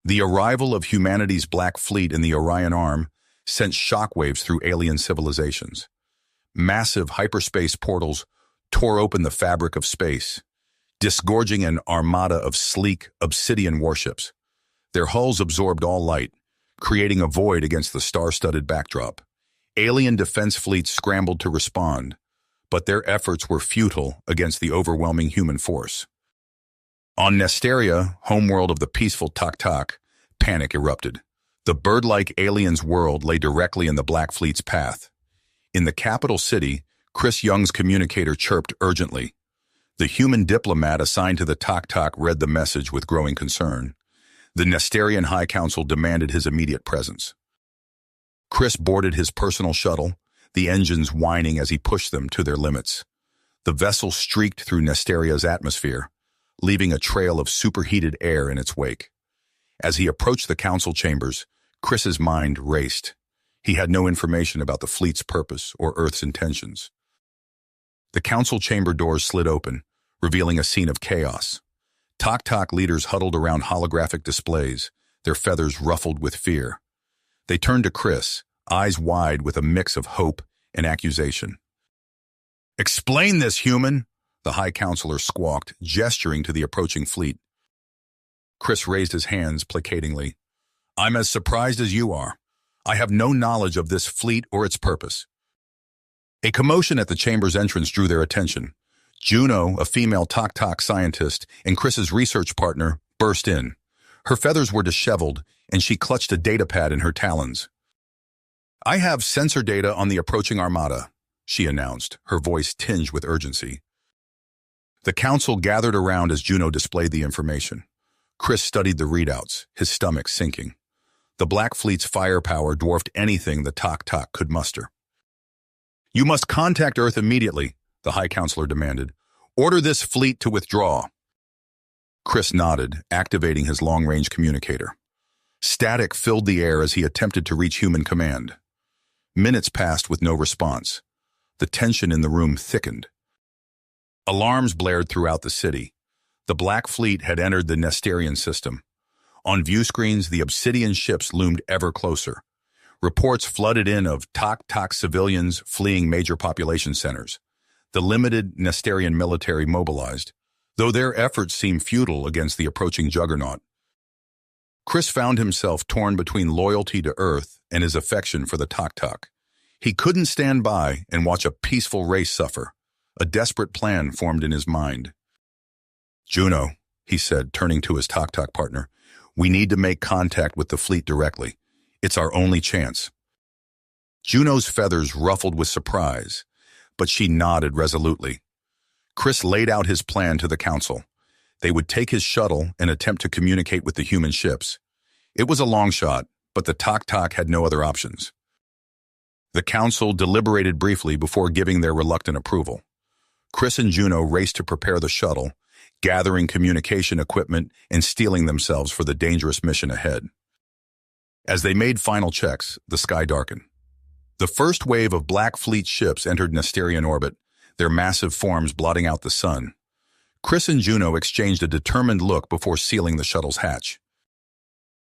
The arrival of humanity's Black Fleet in the Orion Arm sent shockwaves through alien civilizations. Massive hyperspace portals tore open the fabric of space, disgorging an armada of sleek, obsidian warships. Their hulls absorbed all light, creating a void against the star-studded backdrop. Alien defense fleets scrambled to respond, but their efforts were futile against the overwhelming human force. On Nesteria, homeworld of the peaceful Tak-Tak, panic erupted. The bird-like aliens' world lay directly in the Black Fleet's path. In the capital city, Chris Young's communicator chirped urgently. The human diplomat assigned to the Tak-Tak read the message with growing concern. The Nesterian High Council demanded his immediate presence. Chris boarded his personal shuttle, the engines whining as he pushed them to their limits. The vessel streaked through Nesteria's atmosphere, leaving a trail of superheated air in its wake. As he approached the council chambers, Chris's mind raced. He had no information about the fleet's purpose or Earth's intentions. The council chamber doors slid open, revealing a scene of chaos. Tak-Tak leaders huddled around holographic displays, their feathers ruffled with fear. They turned to Chris, eyes wide with a mix of hope and accusation. "Explain this, human!" the High Counselor squawked, gesturing to the approaching fleet. Chris raised his hands placatingly. "I'm as surprised as you are. I have no knowledge of this fleet or its purpose." A commotion at the chamber's entrance drew their attention. Juno, a female Tak-Tak scientist and Chris's research partner, burst in. Her feathers were disheveled, and she clutched a datapad in her talons. "I have sensor data on the approaching armada," she announced, her voice tinged with urgency. The council gathered around as Juno displayed the information. Chris studied the readouts, his stomach sinking. The Black Fleet's firepower dwarfed anything the Tak-Tak could muster. "You must contact Earth immediately," the High Counselor demanded. "Order this fleet to withdraw." Chris nodded, activating his long-range communicator. Static filled the air as he attempted to reach human command. Minutes passed with no response. The tension in the room thickened. Alarms blared throughout the city. The Black Fleet had entered the Nesterian system. On view screens, the obsidian ships loomed ever closer. Reports flooded in of Tak-Tak civilians fleeing major population centers. The limited Nesterian military mobilized, though their efforts seemed futile against the approaching juggernaut. Chris found himself torn between loyalty to Earth and his affection for the Tak-Tak. He couldn't stand by and watch a peaceful race suffer. A desperate plan formed in his mind. "Juno," he said, turning to his Tak-Tak partner, "we need to make contact with the fleet directly. It's our only chance." Juno's feathers ruffled with surprise, but she nodded resolutely. Chris laid out his plan to the council. They would take his shuttle and attempt to communicate with the human ships. It was a long shot, but the Tak-Tak had no other options. The council deliberated briefly before giving their reluctant approval. Chris and Juno raced to prepare the shuttle, gathering communication equipment and steeling themselves for the dangerous mission ahead. As they made final checks, the sky darkened. The first wave of Black Fleet ships entered Nesterian orbit, their massive forms blotting out the sun. Chris and Juno exchanged a determined look before sealing the shuttle's hatch.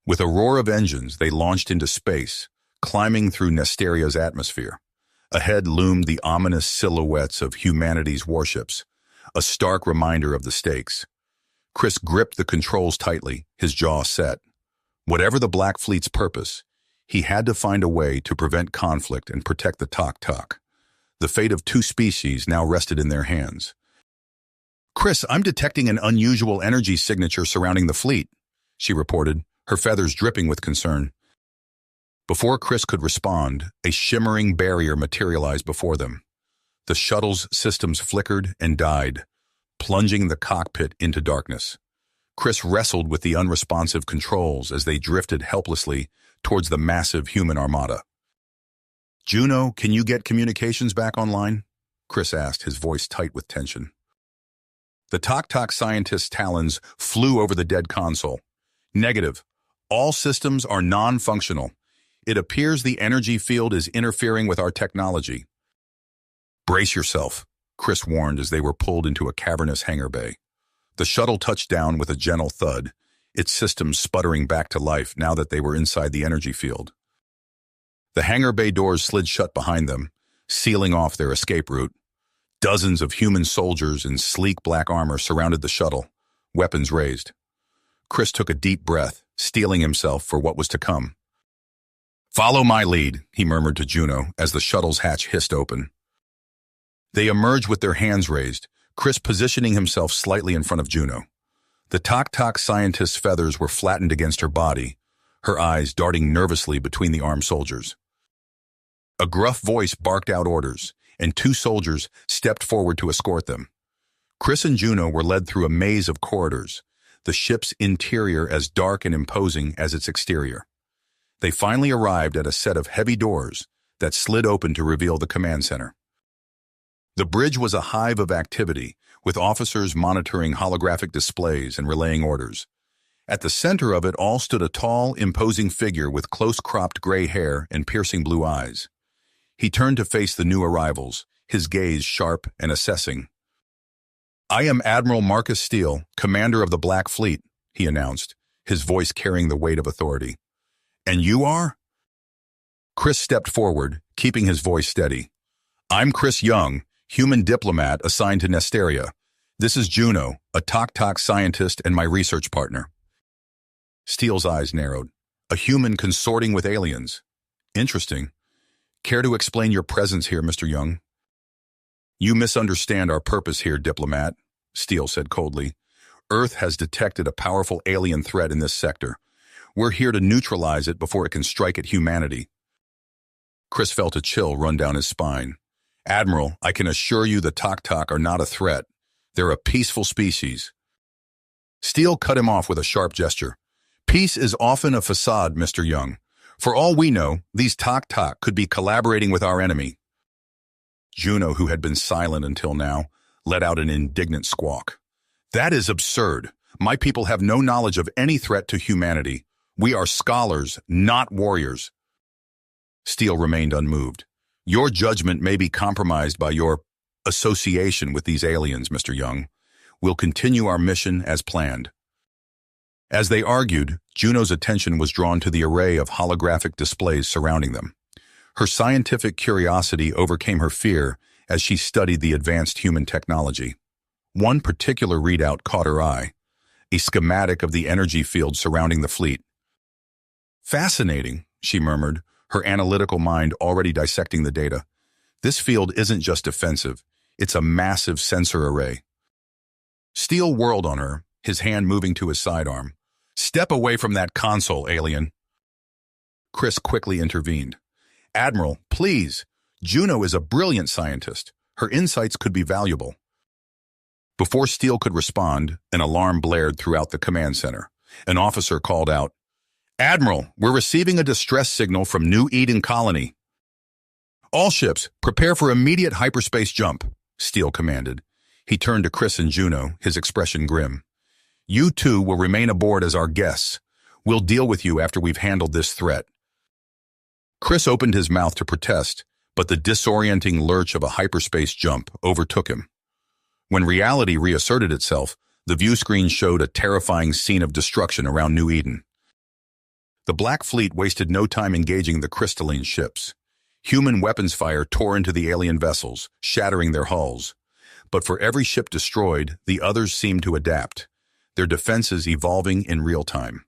With a roar of engines, they launched into space, climbing through Nesteria's atmosphere. Ahead loomed the ominous silhouettes of humanity's warships, a stark reminder of the stakes. Chris gripped the controls tightly, his jaw set. Whatever the Black Fleet's purpose, he had to find a way to prevent conflict and protect the Tak-Tak. The fate of two species now rested in their hands. "Chris, I'm detecting an unusual energy signature surrounding the fleet," she reported, her feathers dripping with concern. Before Chris could respond, a shimmering barrier materialized before them. The shuttle's systems flickered and died, plunging the cockpit into darkness. Chris wrestled with the unresponsive controls as they drifted helplessly towards the massive human armada. "Juno, can you get communications back online?" Chris asked, his voice tight with tension. The Tak-Tak scientist's talons flew over the dead console. "Negative. All systems are non-functional. It appears the energy field is interfering with our technology." "Brace yourself," Chris warned as they were pulled into a cavernous hangar bay. The shuttle touched down with a gentle thud, its systems sputtering back to life now that they were inside the energy field. The hangar bay doors slid shut behind them, sealing off their escape route. Dozens of human soldiers in sleek black armor surrounded the shuttle, weapons raised. Chris took a deep breath, steeling himself for what was to come. "Follow my lead," he murmured to Juno as the shuttle's hatch hissed open. They emerged with their hands raised, Chris positioning himself slightly in front of Juno. The Tok scientist's feathers were flattened against her body, her eyes darting nervously between the armed soldiers. A gruff voice barked out orders, and two soldiers stepped forward to escort them. Chris and Juno were led through a maze of corridors, the ship's interior as dark and imposing as its exterior. They finally arrived at a set of heavy doors that slid open to reveal the command center. The bridge was a hive of activity, with officers monitoring holographic displays and relaying orders. At the center of it all stood a tall, imposing figure with close-cropped gray hair and piercing blue eyes. He turned to face the new arrivals, his gaze sharp and assessing. "I am Admiral Marcus Steele, commander of the Black Fleet," he announced, his voice carrying the weight of authority. "And you are?" Chris stepped forward, keeping his voice steady. "I'm Chris Young, human diplomat assigned to Nesteria. This is Juno, a Tok scientist and my research partner." Steele's eyes narrowed. "A human consorting with aliens. Interesting. Care to explain your presence here, Mr. Young?" "You misunderstand our purpose here, diplomat," Steele said coldly. "Earth has detected a powerful alien threat in this sector. We're here to neutralize it before it can strike at humanity." Chris felt a chill run down his spine. "Admiral, I can assure you the Tok are not a threat. They're a peaceful species." Steele cut him off with a sharp gesture. "Peace is often a facade, Mr. Young. For all we know, these Tok could be collaborating with our enemy." Juno, who had been silent until now, let out an indignant squawk. "That is absurd. My people have no knowledge of any threat to humanity. We are scholars, not warriors." Steele remained unmoved. "Your judgment may be compromised by your association with these aliens, Mr. Young. We'll continue our mission as planned." As they argued, Juno's attention was drawn to the array of holographic displays surrounding them. Her scientific curiosity overcame her fear as she studied the advanced human technology. One particular readout caught her eye, a schematic of the energy field surrounding the fleet. "Fascinating," she murmured, her analytical mind already dissecting the data. "This field isn't just defensive, it's a massive sensor array." Steele whirled on her, his hand moving to his sidearm. "Step away from that console, alien." Chris quickly intervened. "Admiral, please. Juno is a brilliant scientist. Her insights could be valuable." Before Steele could respond, an alarm blared throughout the command center. An officer called out, "Admiral, we're receiving a distress signal from New Eden Colony." "All ships, prepare for immediate hyperspace jump," Steele commanded. He turned to Chris and Juno, his expression grim. "You two will remain aboard as our guests. We'll deal with you after we've handled this threat." Chris opened his mouth to protest, but the disorienting lurch of a hyperspace jump overtook him. When reality reasserted itself, the view screen showed a terrifying scene of destruction around New Eden. The Black Fleet wasted no time engaging the crystalline ships. Human weapons fire tore into the alien vessels, shattering their hulls. But for every ship destroyed, the others seemed to adapt, their defenses evolving in real time.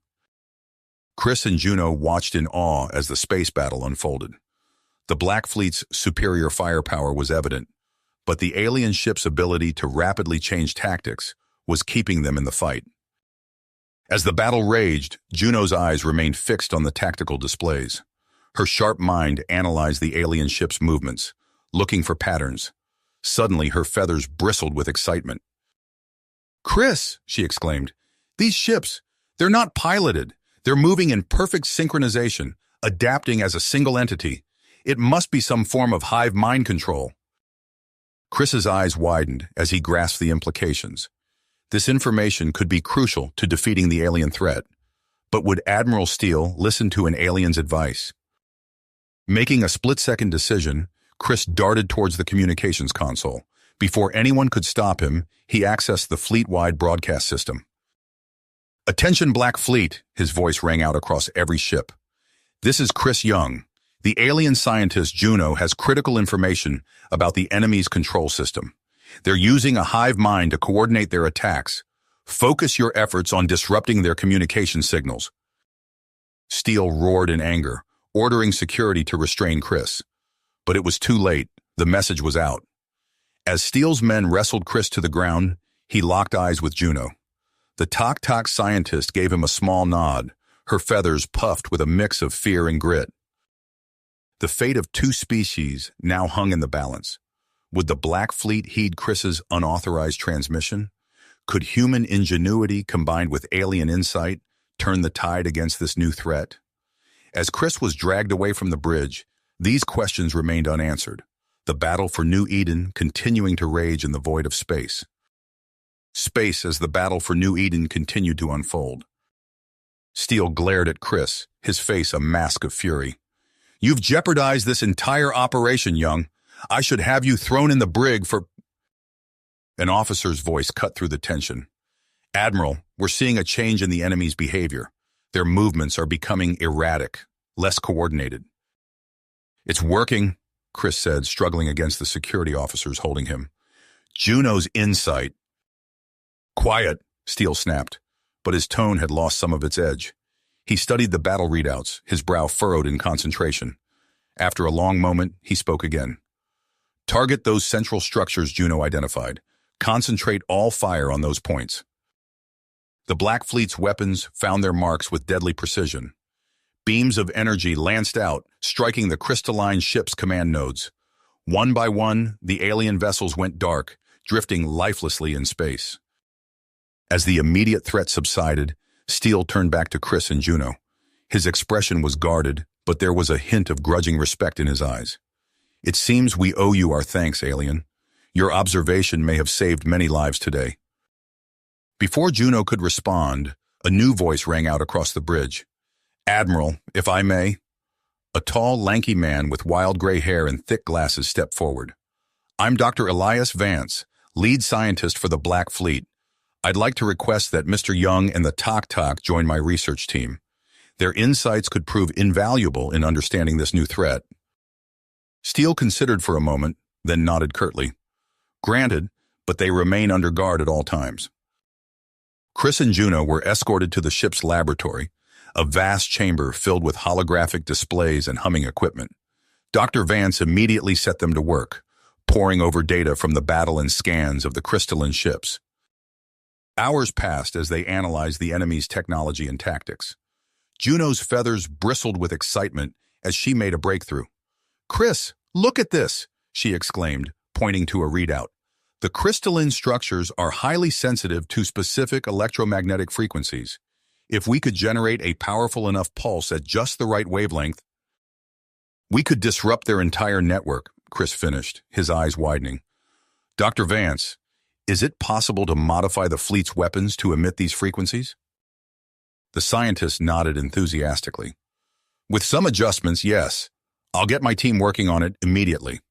Chris and Juno watched in awe as the space battle unfolded. The Black Fleet's superior firepower was evident, but the alien ship's ability to rapidly change tactics was keeping them in the fight. As the battle raged, Juno's eyes remained fixed on the tactical displays. Her sharp mind analyzed the alien ship's movements, looking for patterns. Suddenly, her feathers bristled with excitement. "Chris," she exclaimed, "these ships, they're not piloted. They're moving in perfect synchronization, adapting as a single entity. It must be some form of hive mind control." Chris's eyes widened as he grasped the implications. This information could be crucial to defeating the alien threat. But would Admiral Steele listen to an alien's advice? Making a split-second decision, Chris darted towards the communications console. Before anyone could stop him, he accessed the fleet-wide broadcast system. Attention Black Fleet, his voice rang out across every ship. This is Chris Young. The alien scientist Juno has critical information about the enemy's control system. They're using a hive mind to coordinate their attacks. Focus your efforts on disrupting their communication signals. Steele roared in anger, ordering security to restrain Chris. But it was too late. The message was out. As Steele's men wrestled Chris to the ground, he locked eyes with Juno. The Tok scientist gave him a small nod, her feathers puffed with a mix of fear and grit. The fate of two species now hung in the balance. Would the Black Fleet heed Chris's unauthorized transmission? Could human ingenuity combined with alien insight turn the tide against this new threat? As Chris was dragged away from the bridge, these questions remained unanswered, the battle for New Eden continuing to rage in the void of space. Space as the battle for New Eden continued to unfold. Steele glared at Chris, his face a mask of fury. You've jeopardized this entire operation, Young. I should have you thrown in the brig for... An officer's voice cut through the tension. Admiral, we're seeing a change in the enemy's behavior. Their movements are becoming erratic, less coordinated. It's working, Chris said, struggling against the security officers holding him. Juno's insight. Quiet, Steele snapped, but his tone had lost some of its edge. He studied the battle readouts, his brow furrowed in concentration. After a long moment, he spoke again. Target those central structures Juno identified. Concentrate all fire on those points. The Black Fleet's weapons found their marks with deadly precision. Beams of energy lanced out, striking the crystalline ship's command nodes. One by one, the alien vessels went dark, drifting lifelessly in space. As the immediate threat subsided, Steele turned back to Chris and Juno. His expression was guarded, but there was a hint of grudging respect in his eyes. It seems we owe you our thanks, alien. Your observation may have saved many lives today. Before Juno could respond, a new voice rang out across the bridge. Admiral, if I may. A tall, lanky man with wild gray hair and thick glasses stepped forward. I'm Dr. Elias Vance, lead scientist for the Black Fleet. I'd like to request that Mr. Young and the Tok join my research team. Their insights could prove invaluable in understanding this new threat. Steele considered for a moment, then nodded curtly. Granted, but they remain under guard at all times. Chris and Juno were escorted to the ship's laboratory, a vast chamber filled with holographic displays and humming equipment. Dr. Vance immediately set them to work, poring over data from the battle and scans of the crystalline ships. Hours passed as they analyzed the enemy's technology and tactics. Juno's feathers bristled with excitement as she made a breakthrough. Chris, look at this, she exclaimed, pointing to a readout. The crystalline structures are highly sensitive to specific electromagnetic frequencies. If we could generate a powerful enough pulse at just the right wavelength, we could disrupt their entire network, Chris finished, his eyes widening. Dr. Vance, is it possible to modify the fleet's weapons to emit these frequencies? The scientist nodded enthusiastically. With some adjustments, yes. I'll get my team working on it immediately.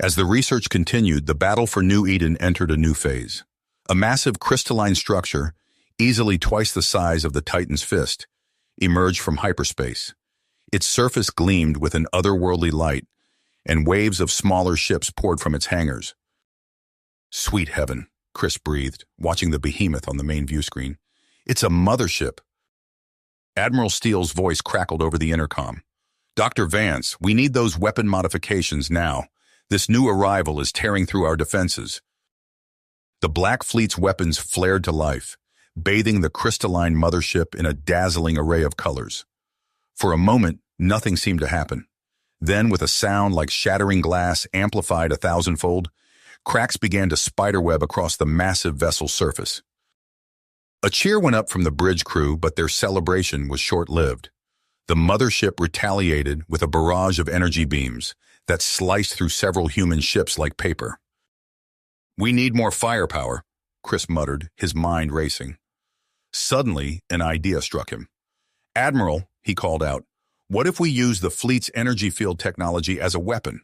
As the research continued, the battle for New Eden entered a new phase. A massive crystalline structure, easily twice the size of the Titan's fist, emerged from hyperspace. Its surface gleamed with an otherworldly light, and waves of smaller ships poured from its hangars. Sweet heaven, Chris breathed, watching the behemoth on the main view screen. It's a mothership. Admiral Steele's voice crackled over the intercom. Dr. Vance, we need those weapon modifications now. This new arrival is tearing through our defenses. The Black Fleet's weapons flared to life, bathing the crystalline mothership in a dazzling array of colors. For a moment, nothing seemed to happen. Then, with a sound like shattering glass amplified 1,000-fold, cracks began to spiderweb across the massive vessel's surface. A cheer went up from the bridge crew, but their celebration was short-lived. The mothership retaliated with a barrage of energy beams that sliced through several human ships like paper. We need more firepower, Chris muttered, his mind racing. Suddenly, an idea struck him. Admiral, he called out, what if we use the fleet's energy field technology as a weapon?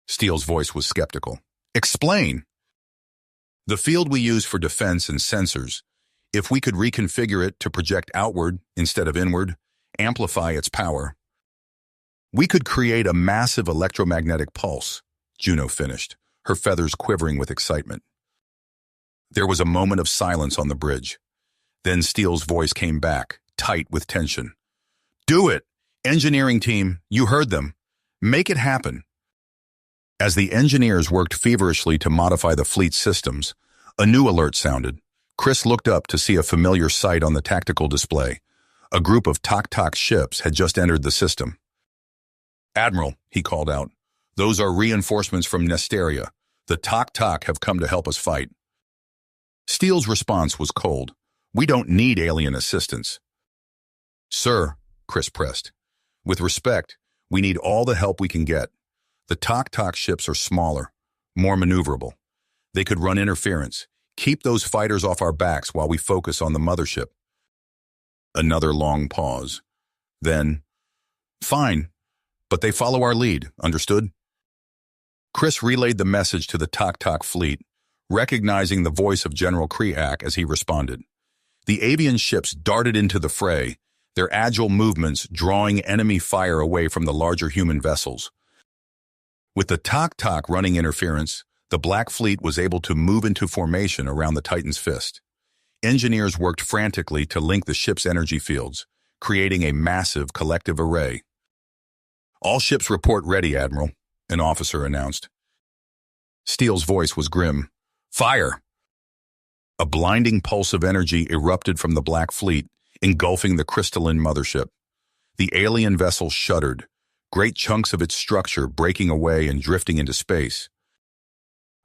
Steele's voice was skeptical. Explain. The field we use for defense and sensors If we could reconfigure it to project outward instead of inward, amplify its power, we could create a massive electromagnetic pulse, Juno finished, her feathers quivering with excitement. There was a moment of silence on the bridge. Then Steele's voice came back, tight with tension. Do it! Engineering team, you heard them. Make it happen. As the engineers worked feverishly to modify the fleet's systems, a new alert sounded. Chris looked up to see a familiar sight on the tactical display. A group of Tok-Tok ships had just entered the system. Admiral, he called out, those are reinforcements from Nesteria. The Tok-Tok have come to help us fight. Steele's response was cold. We don't need alien assistance. Sir, Chris pressed, with respect, we need all the help we can get. The Tok-Tok ships are smaller, more maneuverable. They could run interference, keep those fighters off our backs while we focus on the mothership. Another long pause. Then, fine, but they follow our lead, understood? Chris relayed the message to the Tok-Tok fleet, recognizing the voice of General Kriak as he responded. The avian ships darted into the fray, their agile movements drawing enemy fire away from the larger human vessels. With the Tok-Tok running interference, the Black Fleet was able to move into formation around the Titan's fist. Engineers worked frantically to link the ship's energy fields, creating a massive collective array. All ships report ready, Admiral, an officer announced. Steele's voice was grim. Fire! A blinding pulse of energy erupted from the Black Fleet, engulfing the crystalline mothership. The alien vessel shuddered, great chunks of its structure breaking away and drifting into space.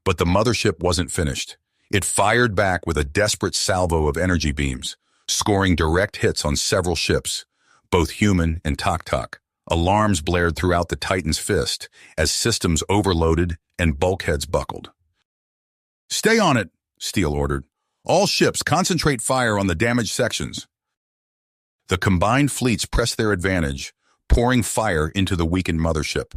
But the mothership wasn't finished. It fired back with a desperate salvo of energy beams, scoring direct hits on several ships, both human and Tok-Tok. Alarms blared throughout the Titan's fist as systems overloaded and bulkheads buckled. Stay on it, Steele ordered. All ships concentrate fire on the damaged sections. The combined fleets pressed their advantage, pouring fire into the weakened mothership.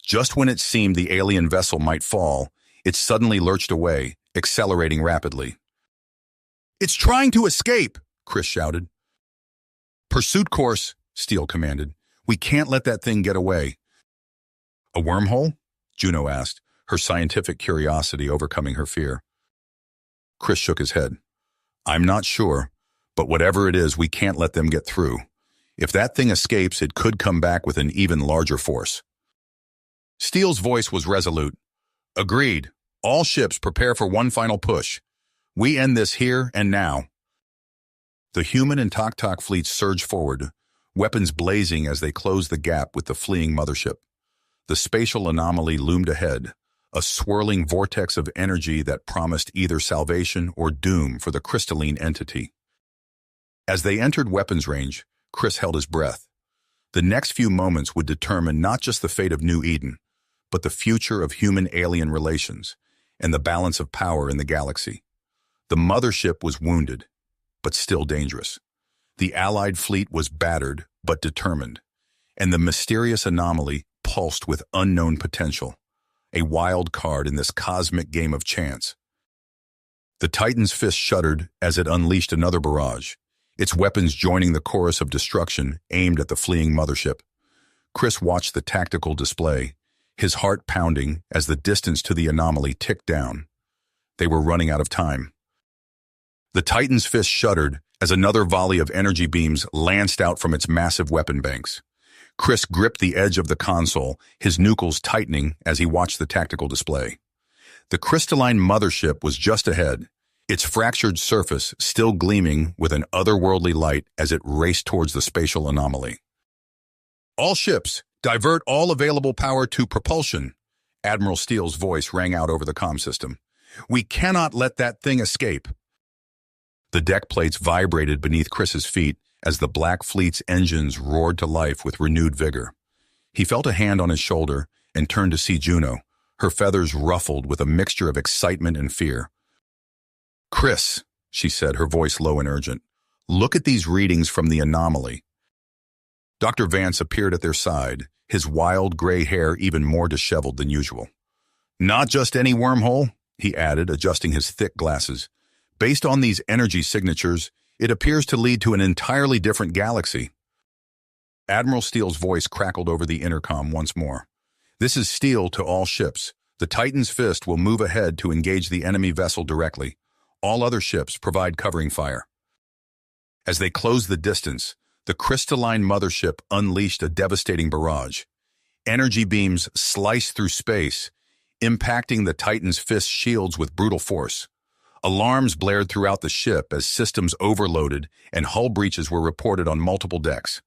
Just when it seemed the alien vessel might fall, it suddenly lurched away, accelerating rapidly. It's trying to escape, Chris shouted. Pursuit course, Steele commanded. We can't let that thing get away. A wormhole? Juno asked, her scientific curiosity overcoming her fear. Chris shook his head. I'm not sure, but whatever it is, we can't let them get through. If that thing escapes, it could come back with an even larger force. Steele's voice was resolute. Agreed. All ships prepare for one final push. We end this here and now. The human and Tok-Tok fleets surged forward, weapons blazing as they closed the gap with the fleeing mothership. The spatial anomaly loomed ahead, a swirling vortex of energy that promised either salvation or doom for the crystalline entity. As they entered weapons range, Chris held his breath. The next few moments would determine not just the fate of New Eden, but the future of human-alien relations and the balance of power in the galaxy. The mothership was wounded, but still dangerous. The Allied fleet was battered, but determined, and the mysterious anomaly pulsed with unknown potential, a wild card in this cosmic game of chance. The Titan's fist shuddered as it unleashed another barrage, its weapons joining the chorus of destruction aimed at the fleeing mothership. Chris watched the tactical display, his heart pounding as the distance to the anomaly ticked down. They were running out of time. The Titan's fist shuddered as another volley of energy beams lanced out from its massive weapon banks. Chris gripped the edge of the console, his knuckles tightening as he watched the tactical display. The crystalline mothership was just ahead, its fractured surface still gleaming with an otherworldly light as it raced towards the spatial anomaly. All ships, divert all available power to propulsion, Admiral Steele's voice rang out over the comm system. We cannot let that thing escape. The deck plates vibrated beneath Chris's feet as the Black Fleet's engines roared to life with renewed vigor. He felt a hand on his shoulder and turned to see Juno, her feathers ruffled with a mixture of excitement and fear. Chris, she said, her voice low and urgent, look at these readings from the anomaly. Dr. Vance appeared at their side, his wild gray hair even more disheveled than usual. Not just any wormhole, he added, adjusting his thick glasses. Based on these energy signatures, it appears to lead to an entirely different galaxy. Admiral Steele's voice crackled over the intercom once more. This is Steele to all ships. The Titan's Fist will move ahead to engage the enemy vessel directly. All other ships provide covering fire. As they closed the distance, the crystalline mothership unleashed a devastating barrage. Energy beams sliced through space, impacting the Titan's Fist shields with brutal force. Alarms blared throughout the ship as systems overloaded and hull breaches were reported on multiple decks.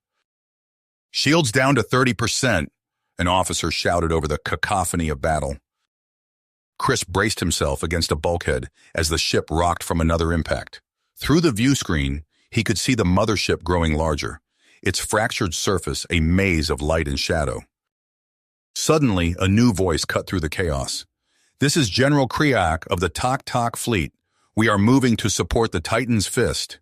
"Shields down to 30%, an officer shouted over the cacophony of battle. Chris braced himself against a bulkhead as the ship rocked from another impact. Through the view screen, he could see the mothership growing larger, its fractured surface a maze of light and shadow. Suddenly, a new voice cut through the chaos. "This is General Kriak of the Tak Fleet. We are moving to support the Titan's Fist."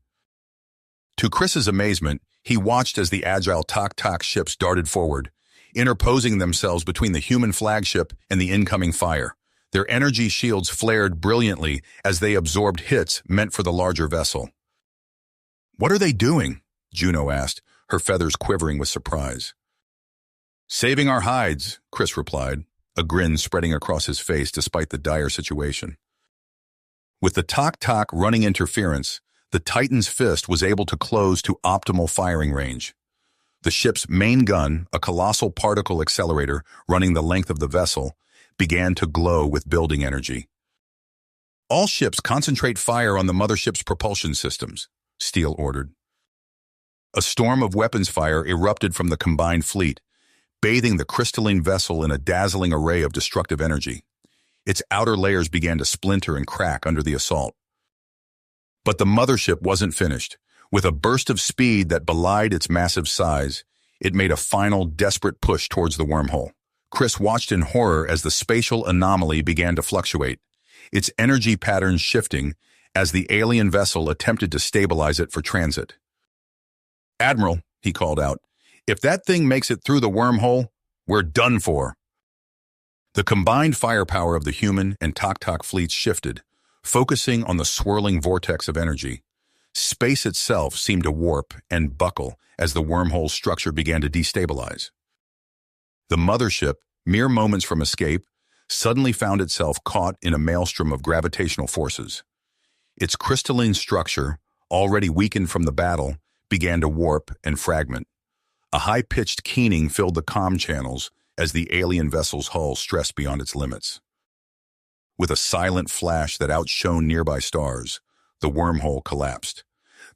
To Chris's amazement, he watched as the agile Tak ships darted forward, interposing themselves between the human flagship and the incoming fire. Their energy shields flared brilliantly as they absorbed hits meant for the larger vessel. "What are they doing?" Juno asked, her feathers quivering with surprise. "Saving our hides," Chris replied, a grin spreading across his face despite the dire situation. With the Tak running interference, the Titan's Fist was able to close to optimal firing range. The ship's main gun, a colossal particle accelerator running the length of the vessel, began to glow with building energy. "All ships concentrate fire on the mothership's propulsion systems," Steele ordered. A storm of weapons fire erupted from the combined fleet, bathing the crystalline vessel in a dazzling array of destructive energy. Its outer layers began to splinter and crack under the assault. But the mothership wasn't finished. With a burst of speed that belied its massive size, it made a final, desperate push towards the wormhole. Chris watched in horror as the spatial anomaly began to fluctuate, its energy patterns shifting as the alien vessel attempted to stabilize it for transit. "Admiral," he called out, "if that thing makes it through the wormhole, we're done for." The combined firepower of the human and Tak fleets shifted, focusing on the swirling vortex of energy. Space itself seemed to warp and buckle as the wormhole's structure began to destabilize. The mothership, mere moments from escape, suddenly found itself caught in a maelstrom of gravitational forces. Its crystalline structure, already weakened from the battle, began to warp and fragment. A high-pitched keening filled the comm channels as the alien vessel's hull stressed beyond its limits. With a silent flash that outshone nearby stars, the wormhole collapsed.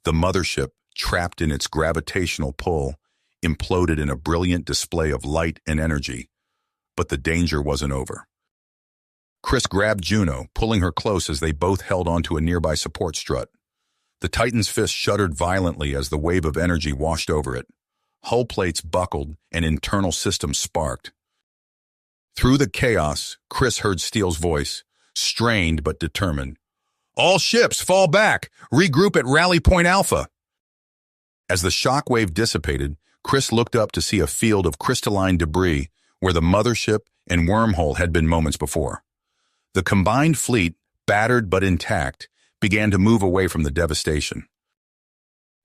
The mothership, trapped in its gravitational pull, imploded in a brilliant display of light and energy. But the danger wasn't over. Chris grabbed Juno, pulling her close as they both held onto a nearby support strut. The Titan's Fist shuddered violently as the wave of energy washed over it. Hull plates buckled and internal systems sparked. Through the chaos, Chris heard Steele's voice, strained but determined. "All ships, fall back! Regroup at Rally Point Alpha!" As the shockwave dissipated, Chris looked up to see a field of crystalline debris where the mothership and wormhole had been moments before. The combined fleet, battered but intact, began to move away from the devastation.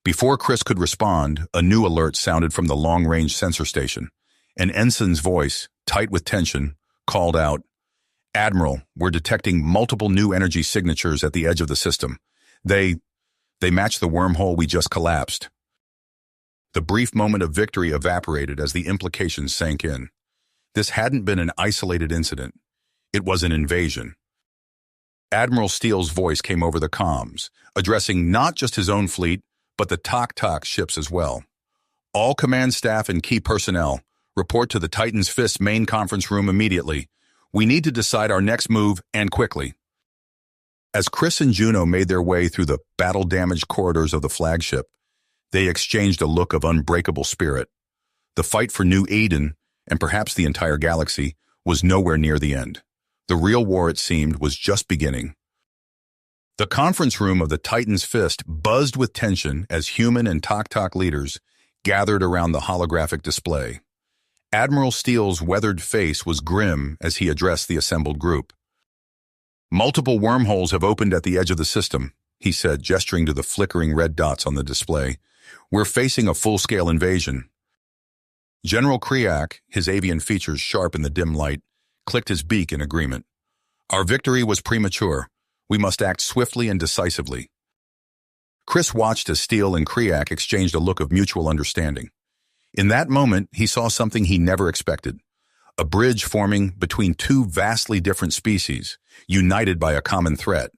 Before Chris could respond, a new alert sounded from the long-range sensor station. An ensign's voice, tight with tension, called out, "Admiral, we're detecting multiple new energy signatures at the edge of the system. They match the wormhole we just collapsed." The brief moment of victory evaporated as the implications sank in. This hadn't been an isolated incident. It was an invasion. Admiral Steele's voice came over the comms, addressing not just his own fleet, but the Tak ships as well. "All command staff and key personnel, report to the Titan's Fist main conference room immediately. We need to decide our next move, and quickly." As Chris and Juno made their way through the battle-damaged corridors of the flagship, they exchanged a look of unbreakable spirit. The fight for New Eden, and perhaps the entire galaxy, was nowhere near the end. The real war, it seemed, was just beginning. The conference room of the Titan's Fist buzzed with tension as human and Tak leaders gathered around the holographic display. Admiral Steele's weathered face was grim as he addressed the assembled group. "Multiple wormholes have opened at the edge of the system," he said, gesturing to the flickering red dots on the display. "We're facing a full-scale invasion." General Kriak, his avian features sharp in the dim light, clicked his beak in agreement. "Our victory was premature. We must act swiftly and decisively." Chris watched as Steele and Kriak exchanged a look of mutual understanding. In that moment, he saw something he never expected. A bridge forming between two vastly different species, united by a common threat.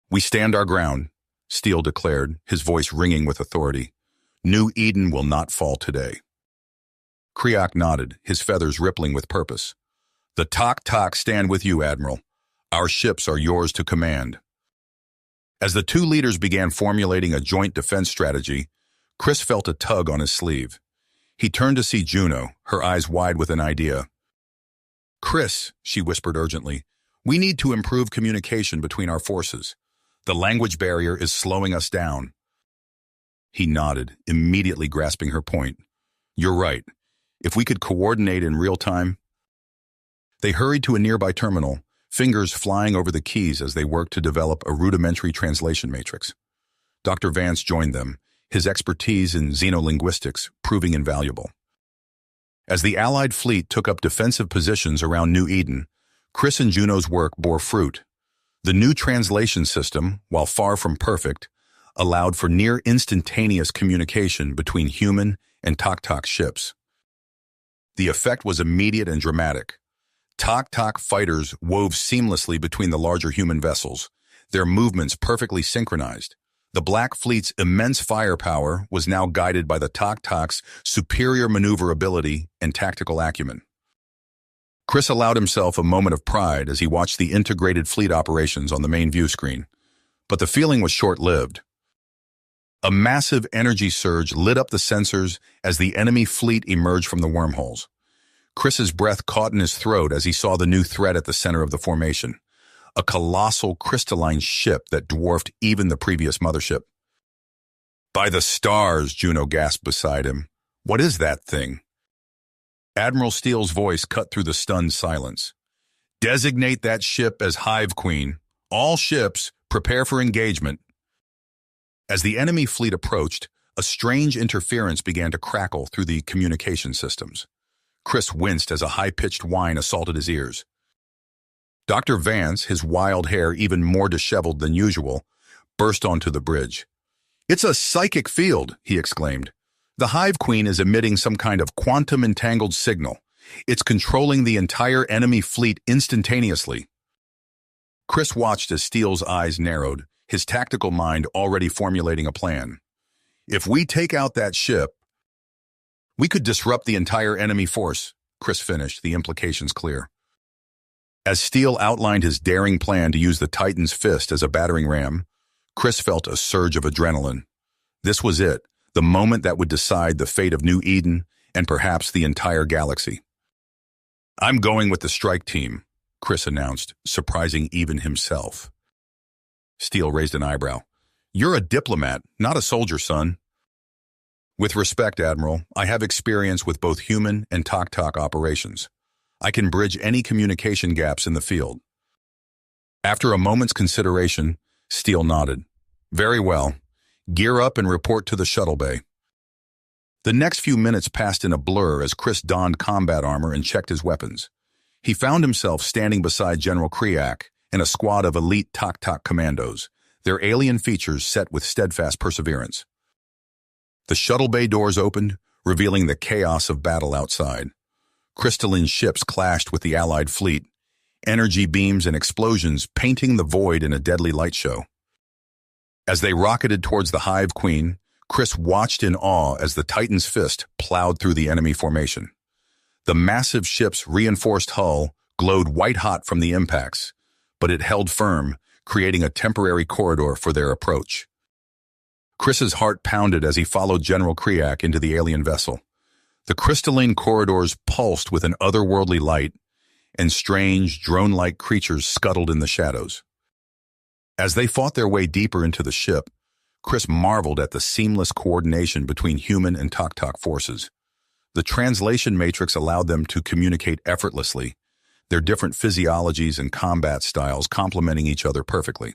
"We stand our ground," Steele declared, his voice ringing with authority. "New Eden will not fall today." Kriak nodded, his feathers rippling with purpose. "The Tok stand with you, Admiral. Our ships are yours to command." As the two leaders began formulating a joint defense strategy, Chris felt a tug on his sleeve. He turned to see Juno, her eyes wide with an idea. "Chris," she whispered urgently, "we need to improve communication between our forces. The language barrier is slowing us down." He nodded, immediately grasping her point. "You're right. If we could coordinate in real time." They hurried to a nearby terminal, fingers flying over the keys as they worked to develop a rudimentary translation matrix. Dr. Vance joined them, his expertise in xenolinguistics proving invaluable. As the Allied fleet took up defensive positions around New Eden, Chris and Juno's work bore fruit. The new translation system, while far from perfect, allowed for near instantaneous communication between human and Tok ships. The effect was immediate and dramatic. Tok fighters wove seamlessly between the larger human vessels, their movements perfectly synchronized. The Black Fleet's immense firepower was now guided by the Tok's superior maneuverability and tactical acumen. Chris allowed himself a moment of pride as he watched the integrated fleet operations on the main view screen. But the feeling was short-lived. A massive energy surge lit up the sensors as the enemy fleet emerged from the wormholes. Chris's breath caught in his throat as he saw the new threat at the center of the formation. A colossal crystalline ship that dwarfed even the previous mothership. "By the stars," Juno gasped beside him. "What is that thing?" Admiral Steele's voice cut through the stunned silence. "Designate that ship as Hive Queen. All ships, prepare for engagement." As the enemy fleet approached, a strange interference began to crackle through the communication systems. Chris winced as a high-pitched whine assaulted his ears. Dr. Vance, his wild hair even more disheveled than usual, burst onto the bridge. "It's a psychic field," he exclaimed. "The Hive Queen is emitting some kind of quantum-entangled signal. It's controlling the entire enemy fleet instantaneously." Chris watched as Steele's eyes narrowed, his tactical mind already formulating a plan. "If we take out that ship, we could disrupt the entire enemy force," Chris finished, the implications clear. As Steele outlined his daring plan to use the Titan's fist as a battering ram, Chris felt a surge of adrenaline. This was it, the moment that would decide the fate of New Eden and perhaps the entire galaxy. "I'm going with the strike team," Chris announced, surprising even himself. Steele raised an eyebrow. "You're a diplomat, not a soldier, son." "With respect, Admiral, I have experience with both human and Tok operations. I can bridge any communication gaps in the field." After a moment's consideration, Steele nodded. "Very well. Gear up and report to the shuttle bay." The next few minutes passed in a blur as Chris donned combat armor and checked his weapons. He found himself standing beside General Kriak and a squad of elite Tok commandos, their alien features set with steadfast perseverance. The shuttle bay doors opened, revealing the chaos of battle outside. Crystalline ships clashed with the Allied fleet, energy beams and explosions painting the void in a deadly light show. As they rocketed towards the Hive Queen, Chris watched in awe as the Titan's fist plowed through the enemy formation. The massive ship's reinforced hull glowed white-hot from the impacts, but it held firm, creating a temporary corridor for their approach. Chris's heart pounded as he followed General Kriak into the alien vessel. The crystalline corridors pulsed with an otherworldly light, and strange, drone-like creatures scuttled in the shadows. As they fought their way deeper into the ship, Chris marveled at the seamless coordination between human and Tok forces. The translation matrix allowed them to communicate effortlessly, their different physiologies and combat styles complementing each other perfectly.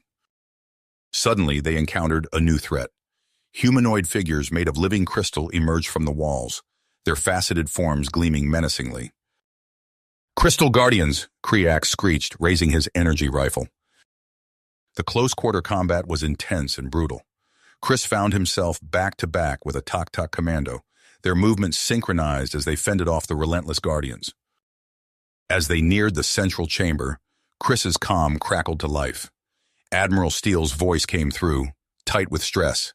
Suddenly, they encountered a new threat. Humanoid figures made of living crystal emerged from the walls, their faceted forms gleaming menacingly. "Crystal Guardians!" Kriak screeched, raising his energy rifle. The close-quarter combat was intense and brutal. Chris found himself back-to-back with a Tok-Tok commando, their movements synchronized as they fended off the relentless Guardians. As they neared the central chamber, Chris's calm crackled to life. Admiral Steele's voice came through, tight with stress.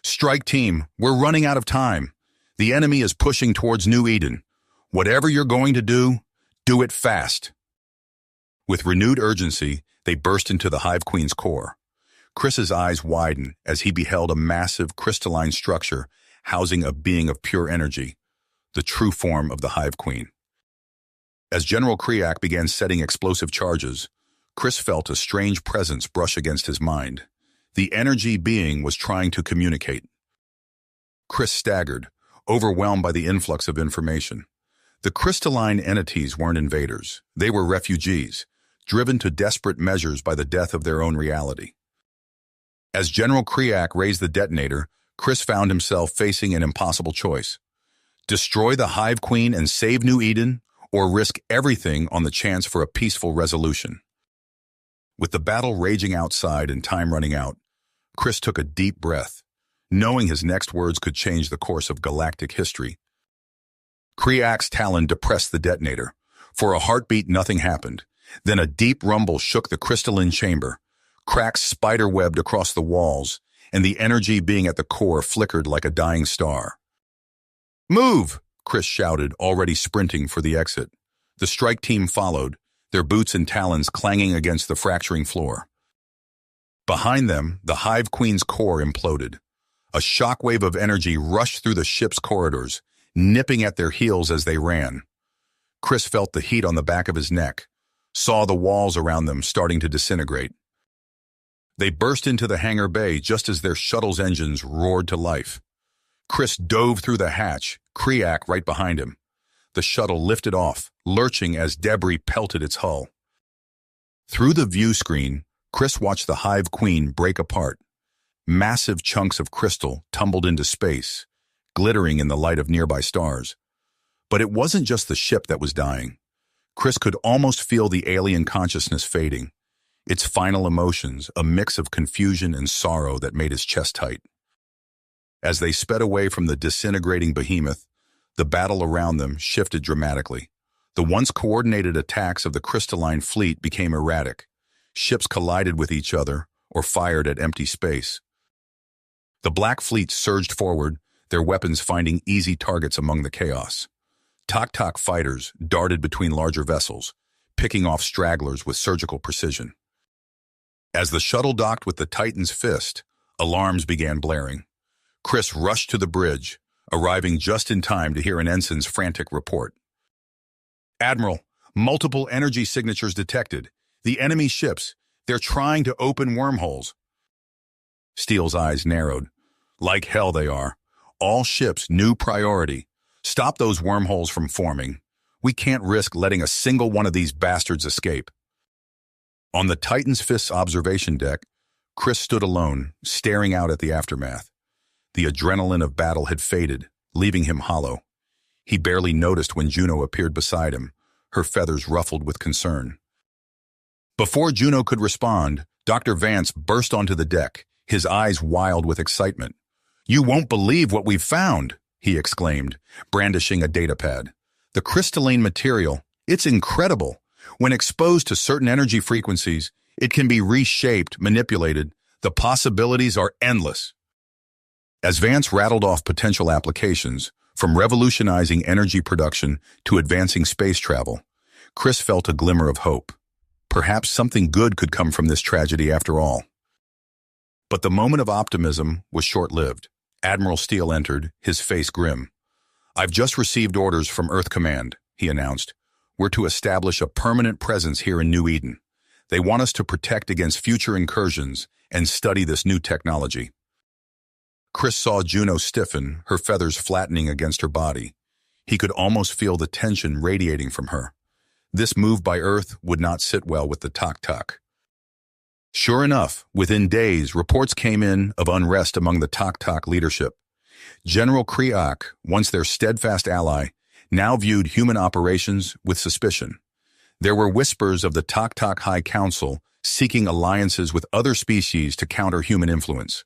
"Strike team, we're running out of time. The enemy is pushing towards New Eden. Whatever you're going to do it fast." With renewed urgency, they burst into the Hive Queen's core. Chris's eyes widened as he beheld a massive crystalline structure housing a being of pure energy, the true form of the Hive Queen. As General Kriak began setting explosive charges, Chris felt a strange presence brush against his mind. The energy being was trying to communicate. Chris staggered, overwhelmed by the influx of information. The crystalline entities weren't invaders. They were refugees, driven to desperate measures by the death of their own reality. As General Kriak raised the detonator, Chris found himself facing an impossible choice. Destroy the Hive Queen and save New Eden, or risk everything on the chance for a peaceful resolution. With the battle raging outside and time running out, Chris took a deep breath, knowing his next words could change the course of galactic history. Kriak's talon depressed the detonator. For a heartbeat, nothing happened. Then a deep rumble shook the crystalline chamber. Cracks spider-webbed across the walls, and the energy being at the core flickered like a dying star. "Move!" Chris shouted, already sprinting for the exit. The strike team followed, their boots and talons clanging against the fracturing floor. Behind them, the Hive Queen's core imploded. A shockwave of energy rushed through the ship's corridors, nipping at their heels as they ran. Chris felt the heat on the back of his neck, saw the walls around them starting to disintegrate. They burst into the hangar bay just as their shuttle's engines roared to life. Chris dove through the hatch, Kriak right behind him. The shuttle lifted off, lurching as debris pelted its hull. Through the view screen, Chris watched the Hive Queen break apart. Massive chunks of crystal tumbled into space, glittering in the light of nearby stars. But it wasn't just the ship that was dying. Chris could almost feel the alien consciousness fading, its final emotions, a mix of confusion and sorrow that made his chest tight. As they sped away from the disintegrating behemoth, the battle around them shifted dramatically. The once coordinated attacks of the crystalline fleet became erratic. Ships collided with each other or fired at empty space. The Black Fleet surged forward, their weapons finding easy targets among the chaos. Tok-Tok fighters darted between larger vessels, picking off stragglers with surgical precision. As the shuttle docked with the Titan's fist, alarms began blaring. Chris rushed to the bridge, arriving just in time to hear an ensign's frantic report. "Admiral, multiple energy signatures detected. The enemy ships, they're trying to open wormholes." Steele's eyes narrowed. "Like hell they are. All ships, new priority. Stop those wormholes from forming. We can't risk letting a single one of these bastards escape." On the Titan's Fist's observation deck, Chris stood alone, staring out at the aftermath. The adrenaline of battle had faded, leaving him hollow. He barely noticed when Juno appeared beside him, her feathers ruffled with concern. Before Juno could respond, Dr. Vance burst onto the deck, his eyes wild with excitement. "You won't believe what we've found," he exclaimed, brandishing a datapad. "The crystalline material, it's incredible. When exposed to certain energy frequencies, it can be reshaped, manipulated. The possibilities are endless." As Vance rattled off potential applications, from revolutionizing energy production to advancing space travel, Chris felt a glimmer of hope. Perhaps something good could come from this tragedy after all. But the moment of optimism was short-lived. Admiral Steele entered, his face grim. "I've just received orders from Earth Command," he announced. "We're to establish a permanent presence here in New Eden. They want us to protect against future incursions and study this new technology." Chris saw Juno stiffen, her feathers flattening against her body. He could almost feel the tension radiating from her. This move by Earth would not sit well with the Tok-Tok. Sure enough, within days, reports came in of unrest among the Tok leadership. General Kriak, once their steadfast ally, now viewed human operations with suspicion. There were whispers of the Tok High Council seeking alliances with other species to counter human influence.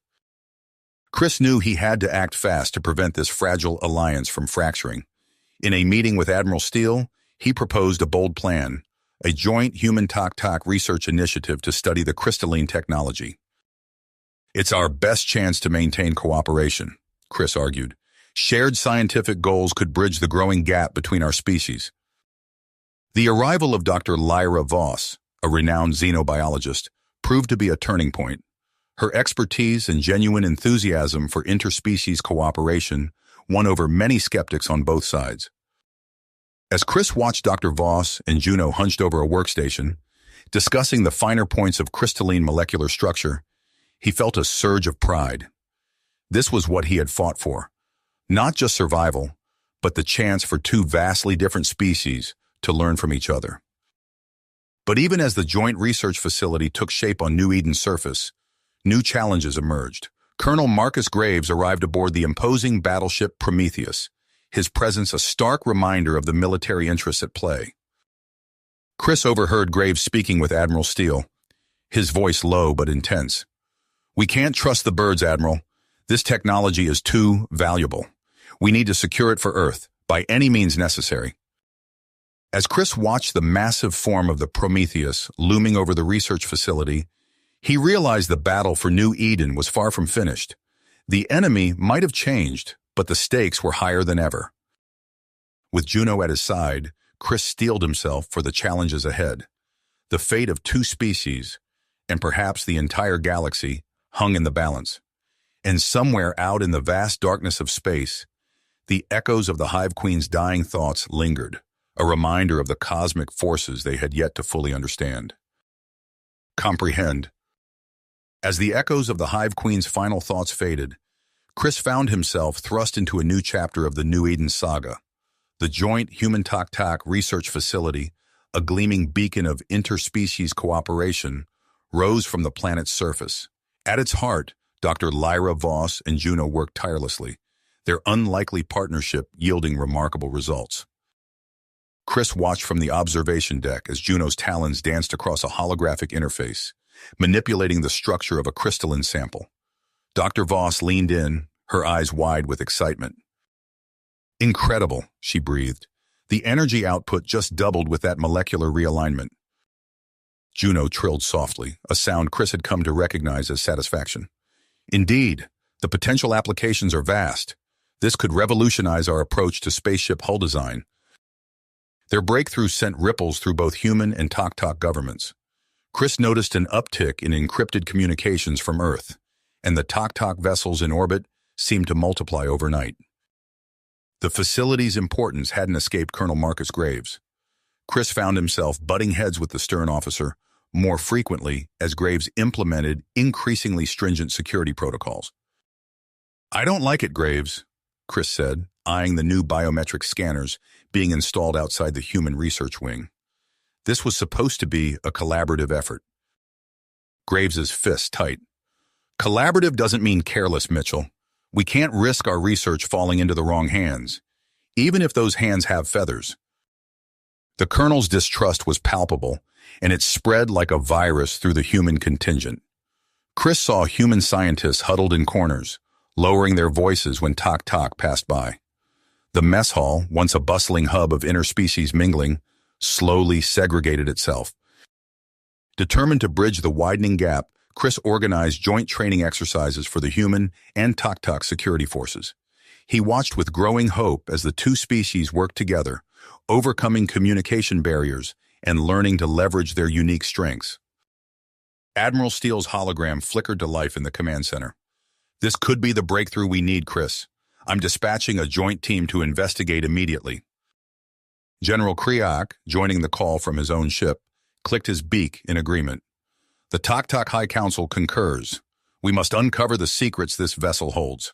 Chris knew he had to act fast to prevent this fragile alliance from fracturing. In a meeting with Admiral Steele, he proposed a bold plan, a joint human Tok research initiative to study the crystalline technology. It's our best chance to maintain cooperation, Chris argued. Shared scientific goals could bridge the growing gap between our species. The arrival of Dr. Lyra Voss, a renowned xenobiologist, proved to be a turning point. Her expertise and genuine enthusiasm for interspecies cooperation won over many skeptics on both sides. As Chris watched Dr. Voss and Juno hunched over a workstation, discussing the finer points of crystalline molecular structure, he felt a surge of pride. This was what he had fought for. Not just survival, but the chance for two vastly different species to learn from each other. But even as the joint research facility took shape on New Eden's surface, new challenges emerged. Colonel Marcus Graves arrived aboard the imposing battleship Prometheus, his presence a stark reminder of the military interests at play. Chris overheard Graves speaking with Admiral Steele, his voice low but intense. "We can't trust the birds, Admiral. This technology is too valuable. We need to secure it for Earth, by any means necessary." As Chris watched the massive form of the Prometheus looming over the research facility, he realized the battle for New Eden was far from finished. The enemy might have changed, but the stakes were higher than ever. With Juno at his side, Chris steeled himself for the challenges ahead. The fate of two species, and perhaps the entire galaxy, hung in the balance. And somewhere out in the vast darkness of space, the echoes of the Hive Queen's dying thoughts lingered, a reminder of the cosmic forces they had yet to fully understand. Comprehend. As the echoes of the Hive Queen's final thoughts faded, Chris found himself thrust into a new chapter of the New Eden saga. The joint human Tok research facility, a gleaming beacon of interspecies cooperation, rose from the planet's surface. At its heart, Dr. Lyra Voss and Juno worked tirelessly, their unlikely partnership yielding remarkable results. Chris watched from the observation deck as Juno's talons danced across a holographic interface, manipulating the structure of a crystalline sample. Dr. Voss leaned in, her eyes wide with excitement. "Incredible," she breathed. "The energy output just doubled with that molecular realignment." Juno trilled softly, a sound Chris had come to recognize as satisfaction. "Indeed, the potential applications are vast. This could revolutionize our approach to spaceship hull design." Their breakthrough sent ripples through both human and Tok governments. Chris noticed an uptick in encrypted communications from Earth, and the Tok vessels in orbit seemed to multiply overnight. The facility's importance hadn't escaped Colonel Marcus Graves. Chris found himself butting heads with the stern officer more frequently as Graves implemented increasingly stringent security protocols. "I don't like it, Graves," Chris said, eyeing the new biometric scanners being installed outside the human research wing. This was supposed to be a collaborative effort. Graves's fist tight. "Collaborative doesn't mean careless, Mitchell. We can't risk our research falling into the wrong hands, even if those hands have feathers." The colonel's distrust was palpable, and it spread like a virus through the human contingent. Chris saw human scientists huddled in corners, lowering their voices when Tok passed by. The mess hall, once a bustling hub of interspecies mingling, slowly segregated itself. Determined to bridge the widening gap, Chris organized joint training exercises for the human and Tok security forces. He watched with growing hope as the two species worked together, overcoming communication barriers and learning to leverage their unique strengths. Admiral Steele's hologram flickered to life in the command center. "This could be the breakthrough we need, Chris. I'm dispatching a joint team to investigate immediately." General Kriak, joining the call from his own ship, clicked his beak in agreement. "The Tok High Council concurs. We must uncover the secrets this vessel holds."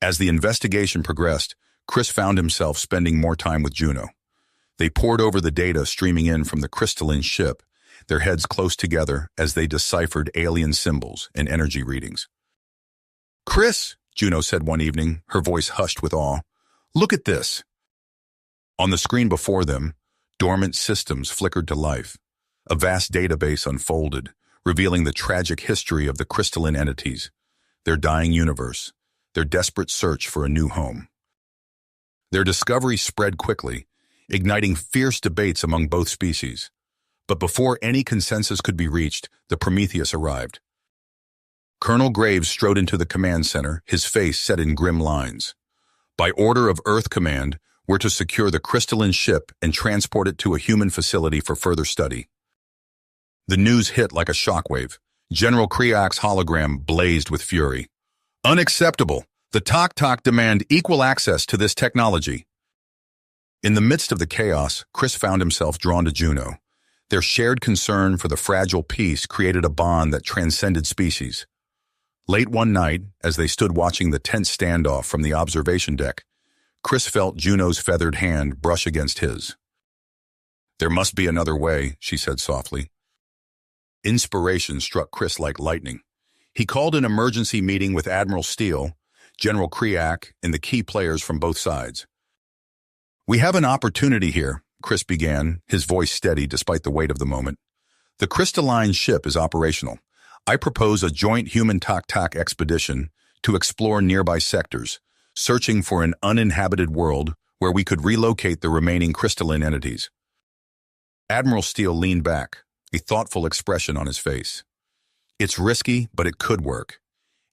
As the investigation progressed, Chris found himself spending more time with Juno. They pored over the data streaming in from the crystalline ship, their heads close together as they deciphered alien symbols and energy readings. "Chris," Juno said one evening, her voice hushed with awe, "look at this." On the screen before them, dormant systems flickered to life. A vast database unfolded, revealing the tragic history of the crystalline entities, their dying universe, their desperate search for a new home. Their discovery spread quickly, igniting fierce debates among both species. But before any consensus could be reached, the Prometheus arrived. Colonel Graves strode into the command center, his face set in grim lines. "By order of Earth Command, we're to secure the crystalline ship and transport it to a human facility for further study." The news hit like a shockwave. General Kriak's hologram blazed with fury. "Unacceptable! The Tok demand equal access to this technology." In the midst of the chaos, Chris found himself drawn to Juno. Their shared concern for the fragile peace created a bond that transcended species. Late one night, as they stood watching the tense standoff from the observation deck, Chris felt Juno's feathered hand brush against his. "There must be another way," she said softly. Inspiration struck Chris like lightning. He called an emergency meeting with Admiral Steele, General Kriak, and the key players from both sides. "We have an opportunity here," Chris began, his voice steady despite the weight of the moment. "The crystalline ship is operational. I propose a joint human Tok expedition to explore nearby sectors, searching for an uninhabited world where we could relocate the remaining crystalline entities." Admiral Steele leaned back, a thoughtful expression on his face. "It's risky, but it could work,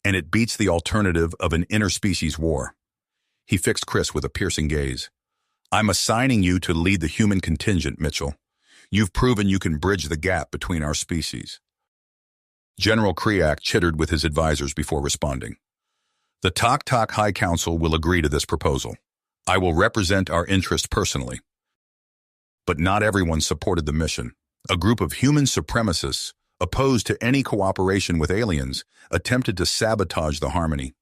and it beats the alternative of an interspecies war." He fixed Chris with a piercing gaze. "I'm assigning you to lead the human contingent, Mitchell. You've proven you can bridge the gap between our species." General Kriak chittered with his advisors before responding. "The Tok High Council will agree to this proposal. I will represent our interest personally." But not everyone supported the mission. A group of human supremacists, opposed to any cooperation with aliens, attempted to sabotage the harmony.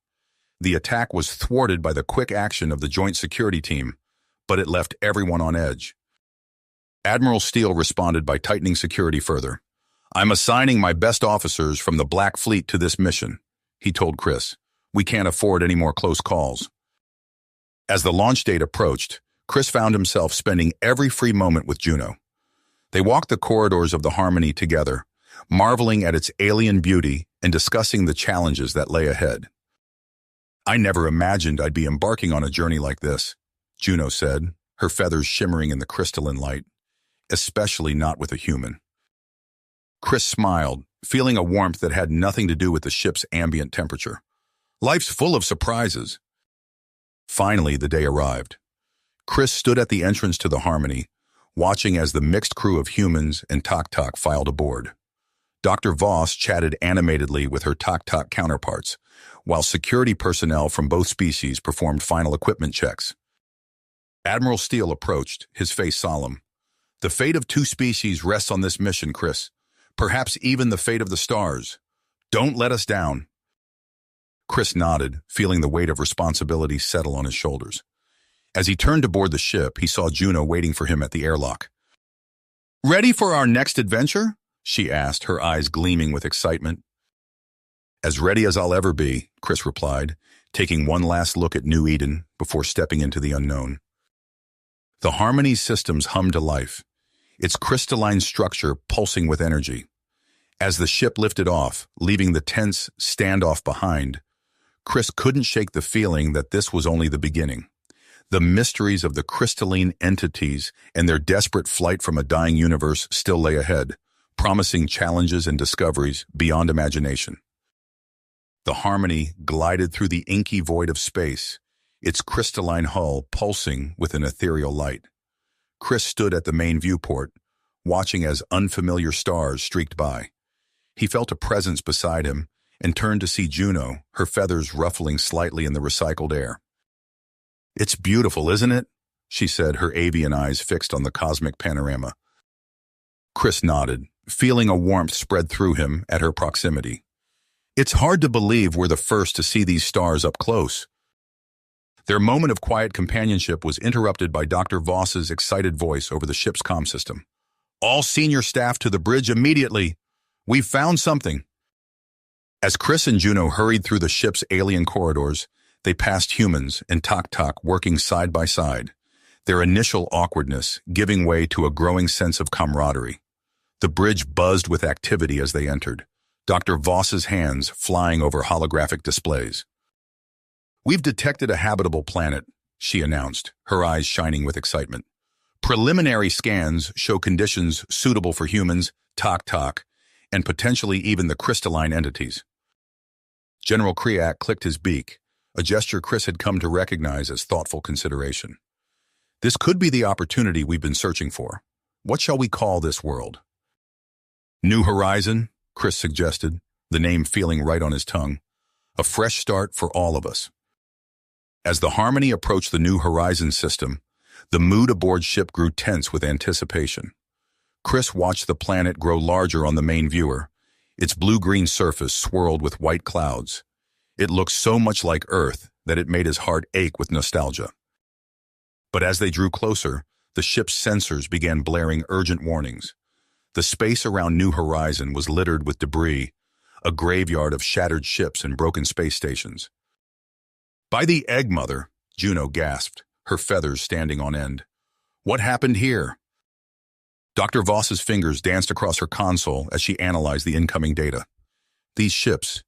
The attack was thwarted by the quick action of the Joint Security Team, but it left everyone on edge. Admiral Steele responded by tightening security further. "I'm assigning my best officers from the Black Fleet to this mission," he told Chris. "We can't afford any more close calls." As the launch date approached, Chris found himself spending every free moment with Juno. They walked the corridors of the Harmony together, marveling at its alien beauty and discussing the challenges that lay ahead. "I never imagined I'd be embarking on a journey like this," Juno said, her feathers shimmering in the crystalline light, "especially not with a human." Chris smiled, feeling a warmth that had nothing to do with the ship's ambient temperature. Life's full of surprises. Finally, the day arrived. Chris stood at the entrance to the Harmony, watching as the mixed crew of humans and Tok filed aboard. Dr. Voss chatted animatedly with her Tok counterparts, while security personnel from both species performed final equipment checks. Admiral Steele approached, his face solemn. "The fate of two species rests on this mission, Chris. Perhaps even the fate of the stars. Don't let us down." Chris nodded, feeling the weight of responsibility settle on his shoulders. As he turned to board the ship, he saw Juno waiting for him at the airlock. "Ready for our next adventure?" she asked, her eyes gleaming with excitement. "As ready as I'll ever be," Chris replied, taking one last look at New Eden before stepping into the unknown. The Harmony systems hummed to life, its crystalline structure pulsing with energy. As the ship lifted off, leaving the tense standoff behind, Chris couldn't shake the feeling that this was only the beginning. The mysteries of the crystalline entities and their desperate flight from a dying universe still lay ahead, promising challenges and discoveries beyond imagination. The Harmony glided through the inky void of space, its crystalline hull pulsing with an ethereal light. Chris stood at the main viewport, watching as unfamiliar stars streaked by. He felt a presence beside him and turned to see Juno, her feathers ruffling slightly in the recycled air. "It's beautiful, isn't it?" she said, her avian eyes fixed on the cosmic panorama. Chris nodded, feeling a warmth spread through him at her proximity. "It's hard to believe we're the first to see these stars up close." Their moment of quiet companionship was interrupted by Dr. Voss's excited voice over the ship's comm system. All senior staff to the bridge immediately. We've found something. As Chris and Juno hurried through the ship's alien corridors, they passed humans and Tok working side by side, their initial awkwardness giving way to a growing sense of camaraderie. The bridge buzzed with activity as they entered, Dr. Voss's hands flying over holographic displays. "We've detected a habitable planet," she announced, her eyes shining with excitement. "Preliminary scans show conditions suitable for humans, Tok, and potentially even the crystalline entities." General Kriak clicked his beak, a gesture Chris had come to recognize as thoughtful consideration. "This could be the opportunity we've been searching for. What shall we call this world?" "New Horizon," Chris suggested, the name feeling right on his tongue. "A fresh start for all of us." As the Harmony approached the New Horizon system, the mood aboard ship grew tense with anticipation. Chris watched the planet grow larger on the main viewer, its blue-green surface swirled with white clouds. It looked so much like Earth that it made his heart ache with nostalgia. But as they drew closer, the ship's sensors began blaring urgent warnings. The space around New Horizon was littered with debris, a graveyard of shattered ships and broken space stations. "By the egg, Mother," Juno gasped, her feathers standing on end. "What happened here?" Dr. Voss's fingers danced across her console as she analyzed the incoming data. "These ships,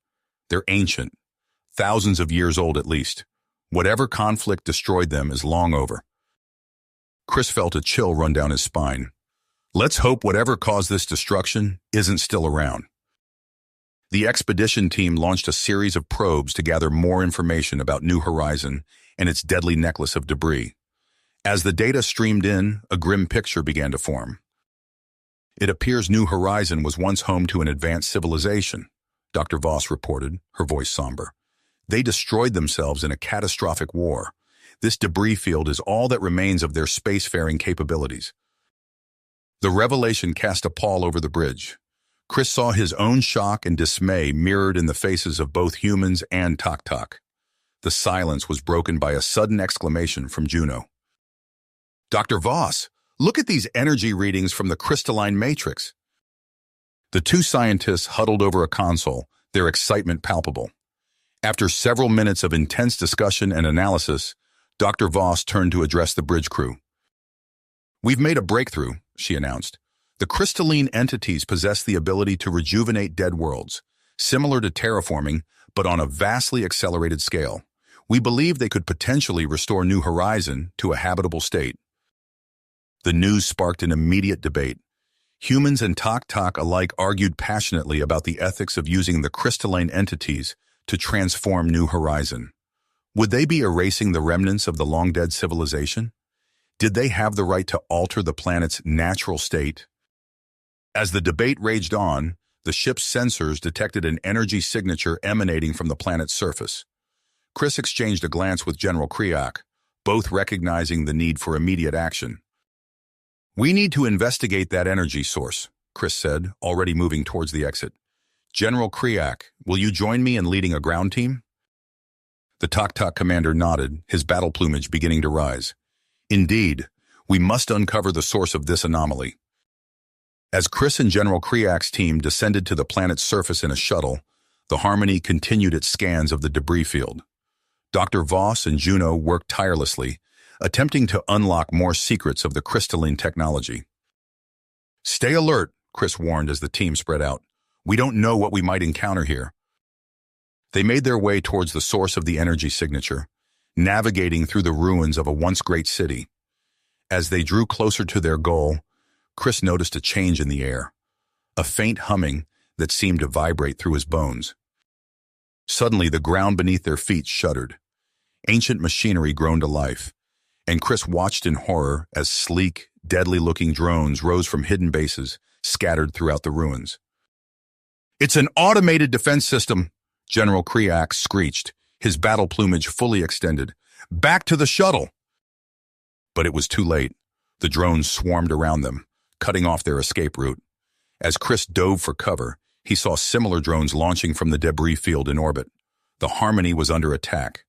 they're ancient, thousands of years old at least. Whatever conflict destroyed them is long over." Chris felt a chill run down his spine. Let's hope whatever caused this destruction isn't still around. The expedition team launched a series of probes to gather more information about New Horizon and its deadly necklace of debris. As the data streamed in, a grim picture began to form. "It appears New Horizon was once home to an advanced civilization," Dr. Voss reported, her voice somber. "They destroyed themselves in a catastrophic war. This debris field is all that remains of their spacefaring capabilities." The revelation cast a pall over the bridge. Chris saw his own shock and dismay mirrored in the faces of both humans and Tok. The silence was broken by a sudden exclamation from Juno. "Dr. Voss, look at these energy readings from the crystalline matrix." The two scientists huddled over a console, their excitement palpable. After several minutes of intense discussion and analysis, Dr. Voss turned to address the bridge crew. "We've made a breakthrough," she announced. "The crystalline entities possess the ability to rejuvenate dead worlds, similar to terraforming, but on a vastly accelerated scale. We believe they could potentially restore New Horizon to a habitable state." The news sparked an immediate debate. Humans and Tok alike argued passionately about the ethics of using the crystalline entities to transform New Horizon. Would they be erasing the remnants of the long-dead civilization? Did they have the right to alter the planet's natural state? As the debate raged on, the ship's sensors detected an energy signature emanating from the planet's surface. Chris exchanged a glance with General Kriak, both recognizing the need for immediate action. "We need to investigate that energy source," Chris said, already moving towards the exit. "General Kriak, will you join me in leading a ground team?" The Tok commander nodded, his battle plumage beginning to rise. "Indeed, we must uncover the source of this anomaly." As Chris and General Kriak's team descended to the planet's surface in a shuttle, the Harmony continued its scans of the debris field. Dr. Voss and Juno worked tirelessly, attempting to unlock more secrets of the crystalline technology. "Stay alert," Chris warned as the team spread out. "We don't know what we might encounter here." They made their way towards the source of the energy signature, navigating through the ruins of a once great city. As they drew closer to their goal, Chris noticed a change in the air, a faint humming that seemed to vibrate through his bones. Suddenly, the ground beneath their feet shuddered. Ancient machinery groaned to life, and Chris watched in horror as sleek, deadly-looking drones rose from hidden bases scattered throughout the ruins. "It's an automated defense system," General Kriak screeched, his battle plumage fully extended. "Back to the shuttle!" But it was too late. The drones swarmed around them, cutting off their escape route. As Chris dove for cover, he saw similar drones launching from the debris field in orbit. The Harmony was under attack.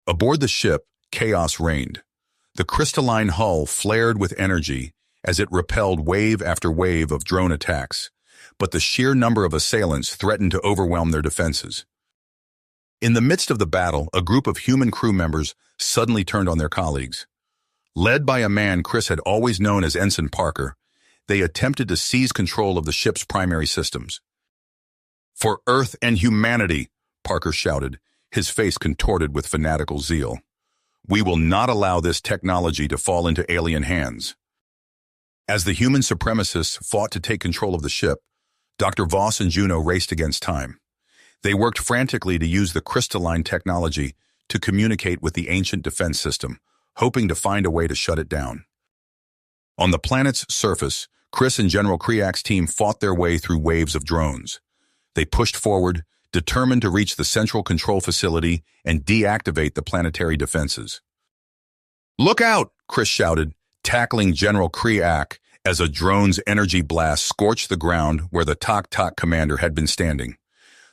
Aboard the ship, chaos reigned. The crystalline hull flared with energy, as it repelled wave after wave of drone attacks, but the sheer number of assailants threatened to overwhelm their defenses. In the midst of the battle, a group of human crew members suddenly turned on their colleagues. Led by a man Chris had always known as Ensign Parker, they attempted to seize control of the ship's primary systems. "For Earth and humanity," Parker shouted, his face contorted with fanatical zeal. "We will not allow this technology to fall into alien hands." As the human supremacists fought to take control of the ship, Dr. Voss and Juno raced against time. They worked frantically to use the crystalline technology to communicate with the ancient defense system, hoping to find a way to shut it down. On the planet's surface, Chris and General Kriak's team fought their way through waves of drones. They pushed forward, determined to reach the central control facility and deactivate the planetary defenses. "Look out!" Chris shouted, tackling General Kriak as a drone's energy blast scorched the ground where the Tok commander had been standing.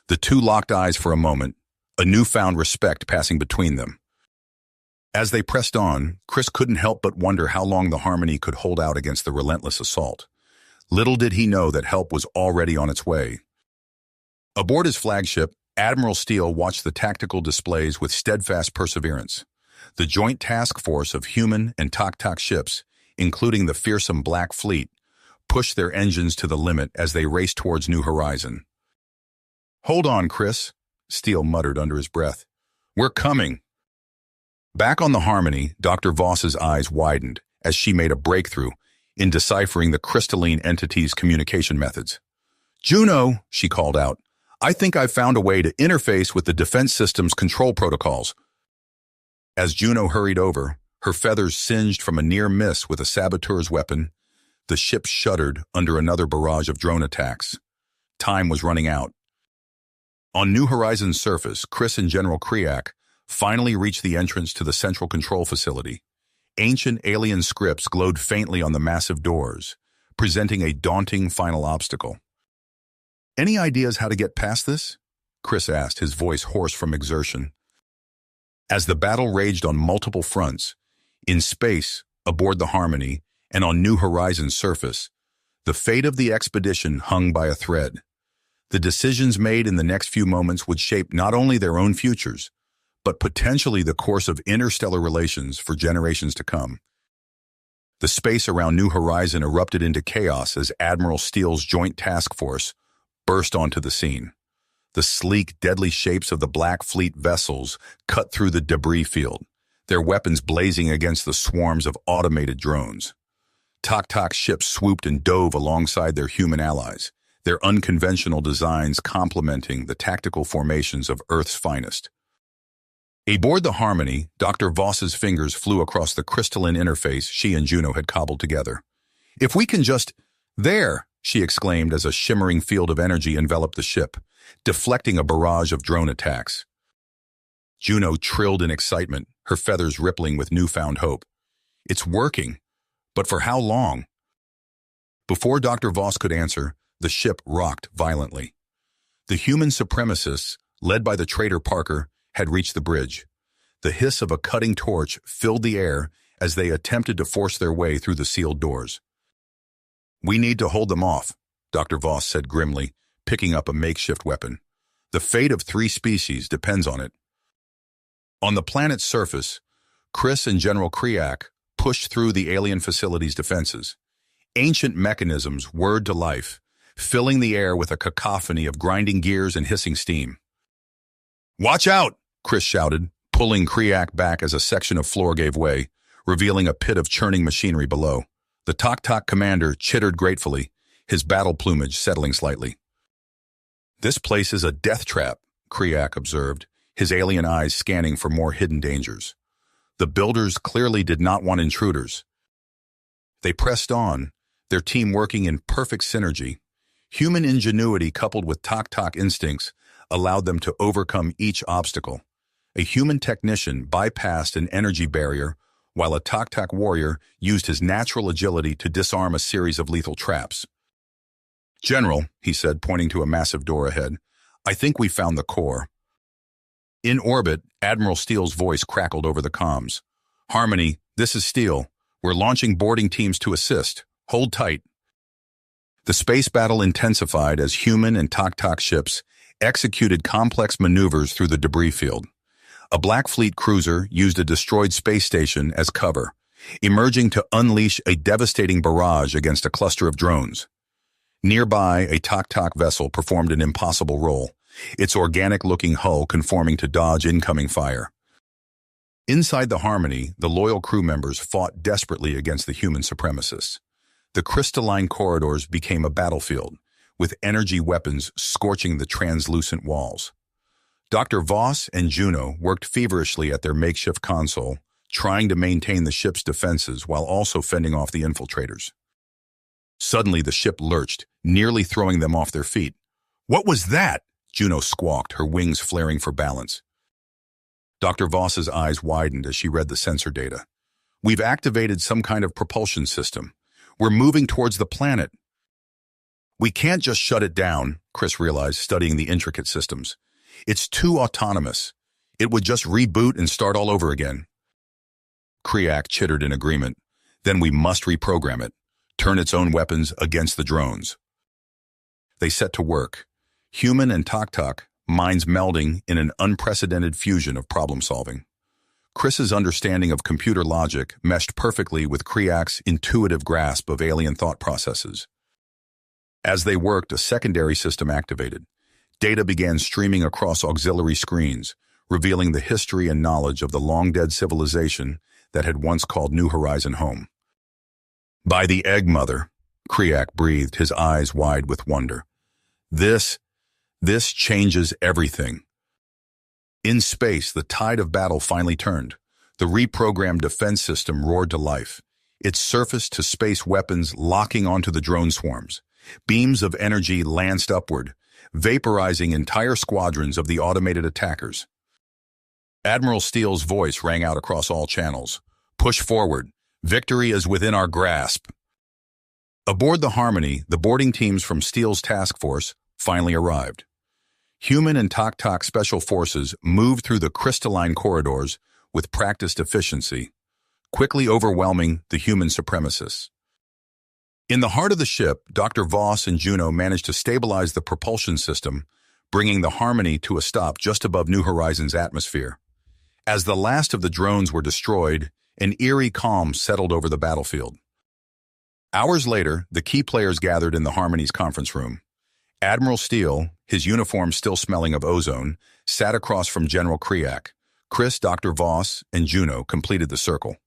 The two locked eyes for a moment, a newfound respect passing between them. As they pressed on, Chris couldn't help but wonder how long the Harmony could hold out against the relentless assault. Little did he know that help was already on its way. Aboard his flagship, Admiral Steele watched the tactical displays with steadfast perseverance. The joint task force of human and Tok ships, including the fearsome Black Fleet, pushed their engines to the limit as they raced towards New Horizon. "Hold on, Chris," Steele muttered under his breath. "We're coming." Back on the Harmony, Dr. Voss's eyes widened as she made a breakthrough in deciphering the crystalline entity's communication methods. "Juno," she called out, "I think I've found a way to interface with the defense system's control protocols." As Juno hurried over, her feathers singed from a near miss with a saboteur's weapon, the ship shuddered under another barrage of drone attacks. Time was running out. On New Horizon's surface, Chris and General Kriak finally reached the entrance to the central control facility. Ancient alien scripts glowed faintly on the massive doors, presenting a daunting final obstacle. "Any ideas how to get past this?" Chris asked, his voice hoarse from exertion. As the battle raged on multiple fronts, in space, aboard the Harmony, and on New Horizon's surface, the fate of the expedition hung by a thread. The decisions made in the next few moments would shape not only their own futures, but potentially the course of interstellar relations for generations to come. The space around New Horizon erupted into chaos as Admiral Steele's joint task force burst onto the scene. The sleek, deadly shapes of the Black Fleet vessels cut through the debris field, their weapons blazing against the swarms of automated drones. Tok ships swooped and dove alongside their human allies, their unconventional designs complementing the tactical formations of Earth's finest. Aboard the Harmony, Dr. Voss's fingers flew across the crystalline interface she and Juno had cobbled together. "If we can just—" "There!" she exclaimed as a shimmering field of energy enveloped the ship, deflecting a barrage of drone attacks. Juno trilled in excitement, her feathers rippling with newfound hope. "It's working, but for how long?" Before Dr. Voss could answer, the ship rocked violently. The human supremacists, led by the traitor Parker, had reached the bridge. The hiss of a cutting torch filled the air as they attempted to force their way through the sealed doors. "We need to hold them off," Dr. Voss said grimly, picking up a makeshift weapon. "The fate of 3 species depends on it." On the planet's surface, Chris and General Kriak pushed through the alien facility's defenses. Ancient mechanisms whirred to life, filling the air with a cacophony of grinding gears and hissing steam. "Watch out!" Chris shouted, pulling Kriak back as a section of floor gave way, revealing a pit of churning machinery below. The Tok commander chittered gratefully, his battle plumage settling slightly. "This place is a death trap," Kriak observed, his alien eyes scanning for more hidden dangers. The builders clearly did not want intruders. They pressed on, their team working in perfect synergy. Human ingenuity coupled with Tok instincts allowed them to overcome each obstacle. A human technician bypassed an energy barrier, while a Tok warrior used his natural agility to disarm a series of lethal traps. "General," he said, pointing to a massive door ahead, "I think we found the core." In orbit, Admiral Steele's voice crackled over the comms. "Harmony, this is Steele. We're launching boarding teams to assist. Hold tight. The space battle intensified as human and Tok ships executed complex maneuvers through the debris field. A Black Fleet cruiser used a destroyed space station as cover, emerging to unleash a devastating barrage against a cluster of drones. Nearby, a Tok vessel performed an impossible role, its organic-looking hull conforming to dodge incoming fire. Inside the Harmony, the loyal crew members fought desperately against the human supremacists. The crystalline corridors became a battlefield, with energy weapons scorching the translucent walls. Dr. Voss and Juno worked feverishly at their makeshift console, trying to maintain the ship's defenses while also fending off the infiltrators. Suddenly, the ship lurched, nearly throwing them off their feet. "What was that?" Juno squawked, her wings flaring for balance. Dr. Voss's eyes widened as she read the sensor data. "We've activated some kind of propulsion system. We're moving towards the planet." "We can't just shut it down," Chris realized, studying the intricate systems. "It's too autonomous. It would just reboot and start all over again." Kriak chittered in agreement. "Then we must reprogram it, turn its own weapons against the drones." They set to work, human and Tok, minds melding in an unprecedented fusion of problem-solving. Chris's understanding of computer logic meshed perfectly with Kriak's intuitive grasp of alien thought processes. As they worked, a secondary system activated. Data began streaming across auxiliary screens, revealing the history and knowledge of the long-dead civilization that had once called New Horizon home. "By the Egg Mother," Kriak breathed, his eyes wide with wonder. This changes everything." In space, the tide of battle finally turned. The reprogrammed defense system roared to life, its surface-to-space weapons locking onto the drone swarms. Beams of energy lanced upward, vaporizing entire squadrons of the automated attackers. Admiral Steele's voice rang out across all channels. "Push forward. Victory is within our grasp." Aboard the Harmony, the boarding teams from Steele's task force finally arrived. Human and Tok special forces moved through the crystalline corridors with practiced efficiency, quickly overwhelming the human supremacists. In the heart of the ship, Dr. Voss and Juno managed to stabilize the propulsion system, bringing the Harmony to a stop just above New Horizon's atmosphere. As the last of the drones were destroyed, an eerie calm settled over the battlefield. Hours later, the key players gathered in the Harmony's conference room. Admiral Steele, his uniform still smelling of ozone, sat across from General Kriak. Chris, Dr. Voss, and Juno completed the circle.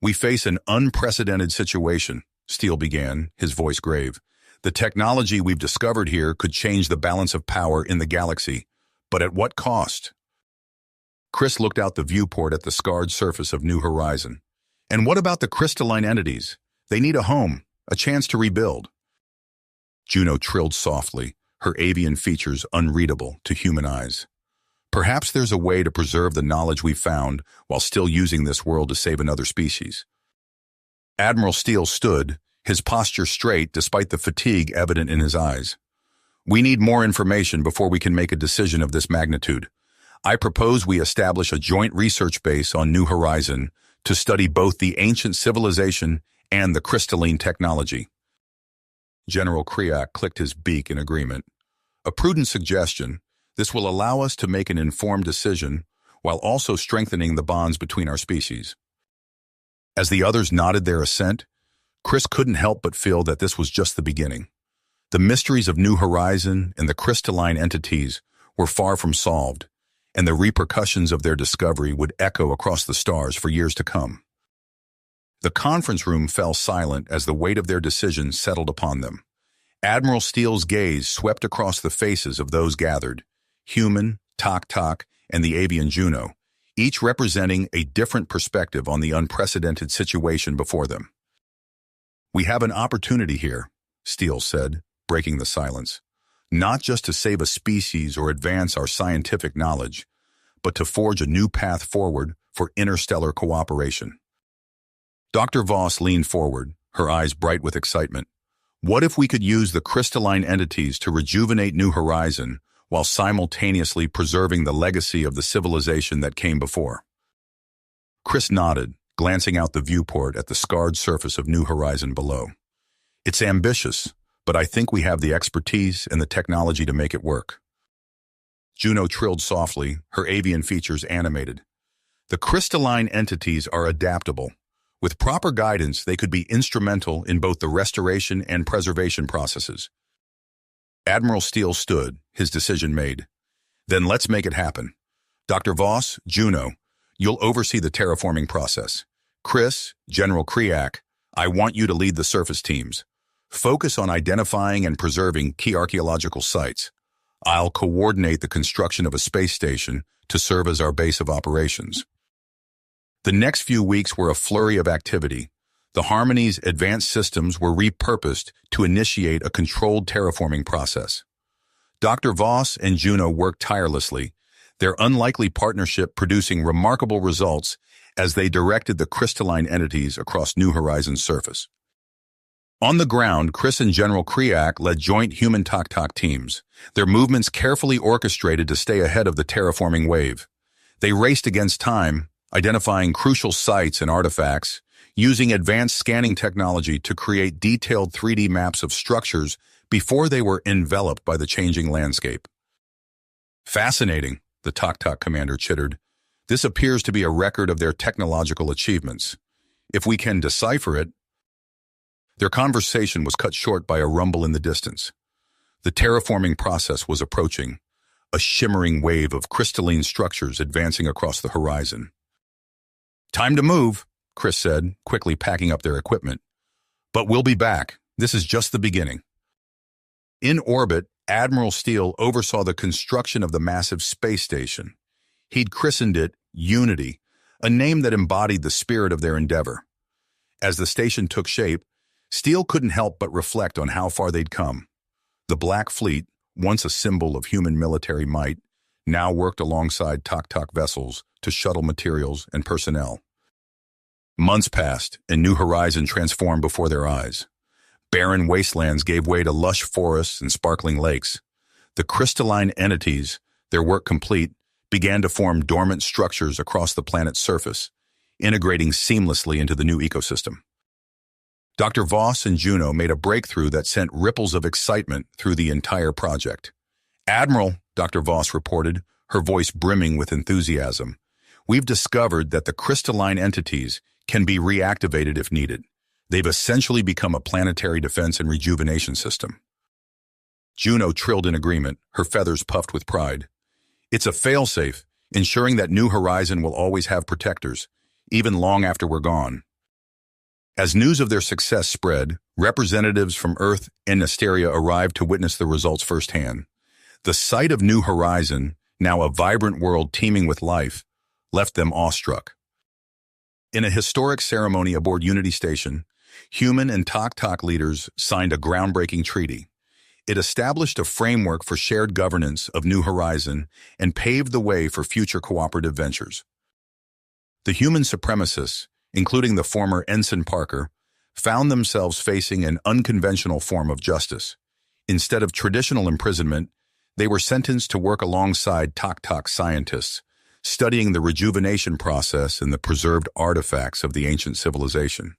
"We face an unprecedented situation," Steele began, his voice grave. "The technology we've discovered here could change the balance of power in the galaxy, but at what cost?" Chris looked out the viewport at the scarred surface of New Horizon. "And what about the crystalline entities? They need a home, a chance to rebuild." Juno trilled softly, her avian features unreadable to human eyes. "Perhaps there's a way to preserve the knowledge we found while still using this world to save another species." Admiral Steele stood, his posture straight despite the fatigue evident in his eyes. "We need more information before we can make a decision of this magnitude. I propose we establish a joint research base on New Horizon to study both the ancient civilization and the crystalline technology." General Kriak clicked his beak in agreement. "A prudent suggestion. This will allow us to make an informed decision while also strengthening the bonds between our species." As the others nodded their assent, Chris couldn't help but feel that this was just the beginning. The mysteries of New Horizon and the crystalline entities were far from solved, and the repercussions of their discovery would echo across the stars for years to come. The conference room fell silent as the weight of their decision settled upon them. Admiral Steele's gaze swept across the faces of those gathered, human, Tok, and the avian Juno, each representing a different perspective on the unprecedented situation before them. "We have an opportunity here," Steele said, breaking the silence. "Not just to save a species or advance our scientific knowledge, but to forge a new path forward for interstellar cooperation." Dr. Voss leaned forward, her eyes bright with excitement. "What if we could use the crystalline entities to rejuvenate New Horizon while simultaneously preserving the legacy of the civilization that came before?" Chris nodded, glancing out the viewport at the scarred surface of New Horizon below. "It's ambitious, but I think we have the expertise and the technology to make it work." Juno trilled softly, her avian features animated. "The crystalline entities are adaptable. With proper guidance, they could be instrumental in both the restoration and preservation processes." Admiral Steele stood, his decision made. "Then let's make it happen. Dr. Voss, Juno, you'll oversee the terraforming process. Chris, General Kriak, I want you to lead the surface teams. Focus on identifying and preserving key archaeological sites. I'll coordinate the construction of a space station to serve as our base of operations." The next few weeks were a flurry of activity. The Harmony's advanced systems were repurposed to initiate a controlled terraforming process. Dr. Voss and Juno worked tirelessly, their unlikely partnership producing remarkable results as they directed the crystalline entities across New Horizon's surface. On the ground, Chris and General Kriak led joint human Tok teams, their movements carefully orchestrated to stay ahead of the terraforming wave. They raced against time, identifying crucial sites and artifacts, using advanced scanning technology to create detailed 3D maps of structures before they were enveloped by the changing landscape. "Fascinating," the Tok commander chittered. "This appears to be a record of their technological achievements. If we can decipher it—" Their conversation was cut short by a rumble in the distance. The terraforming process was approaching, a shimmering wave of crystalline structures advancing across the horizon. "Time to move," Chris said, quickly packing up their equipment. "But we'll be back. This is just the beginning." In orbit, Admiral Steele oversaw the construction of the massive space station. He'd christened it Unity, a name that embodied the spirit of their endeavor. As the station took shape, Steele couldn't help but reflect on how far they'd come. The Black Fleet, once a symbol of human military might, now worked alongside Tok vessels to shuttle materials and personnel. Months passed, and New Horizon transformed before their eyes. Barren wastelands gave way to lush forests and sparkling lakes. The crystalline entities, their work complete, began to form dormant structures across the planet's surface, integrating seamlessly into the new ecosystem. Dr. Voss and Juno made a breakthrough that sent ripples of excitement through the entire project. "Admiral," Dr. Voss reported, her voice brimming with enthusiasm, "we've discovered that the crystalline entities can be reactivated if needed. They've essentially become a planetary defense and rejuvenation system." Juno trilled in agreement, her feathers puffed with pride. "It's a failsafe, ensuring that New Horizon will always have protectors, even long after we're gone." As news of their success spread, representatives from Earth and Asteria arrived to witness the results firsthand. The sight of New Horizon, now a vibrant world teeming with life, left them awestruck. In a historic ceremony aboard Unity Station, human and Tok leaders signed a groundbreaking treaty. It established a framework for shared governance of New Horizon and paved the way for future cooperative ventures. The human supremacists, including the former Ensign Parker, found themselves facing an unconventional form of justice. Instead of traditional imprisonment, they were sentenced to work alongside Tok scientists, studying the rejuvenation process and the preserved artifacts of the ancient civilization.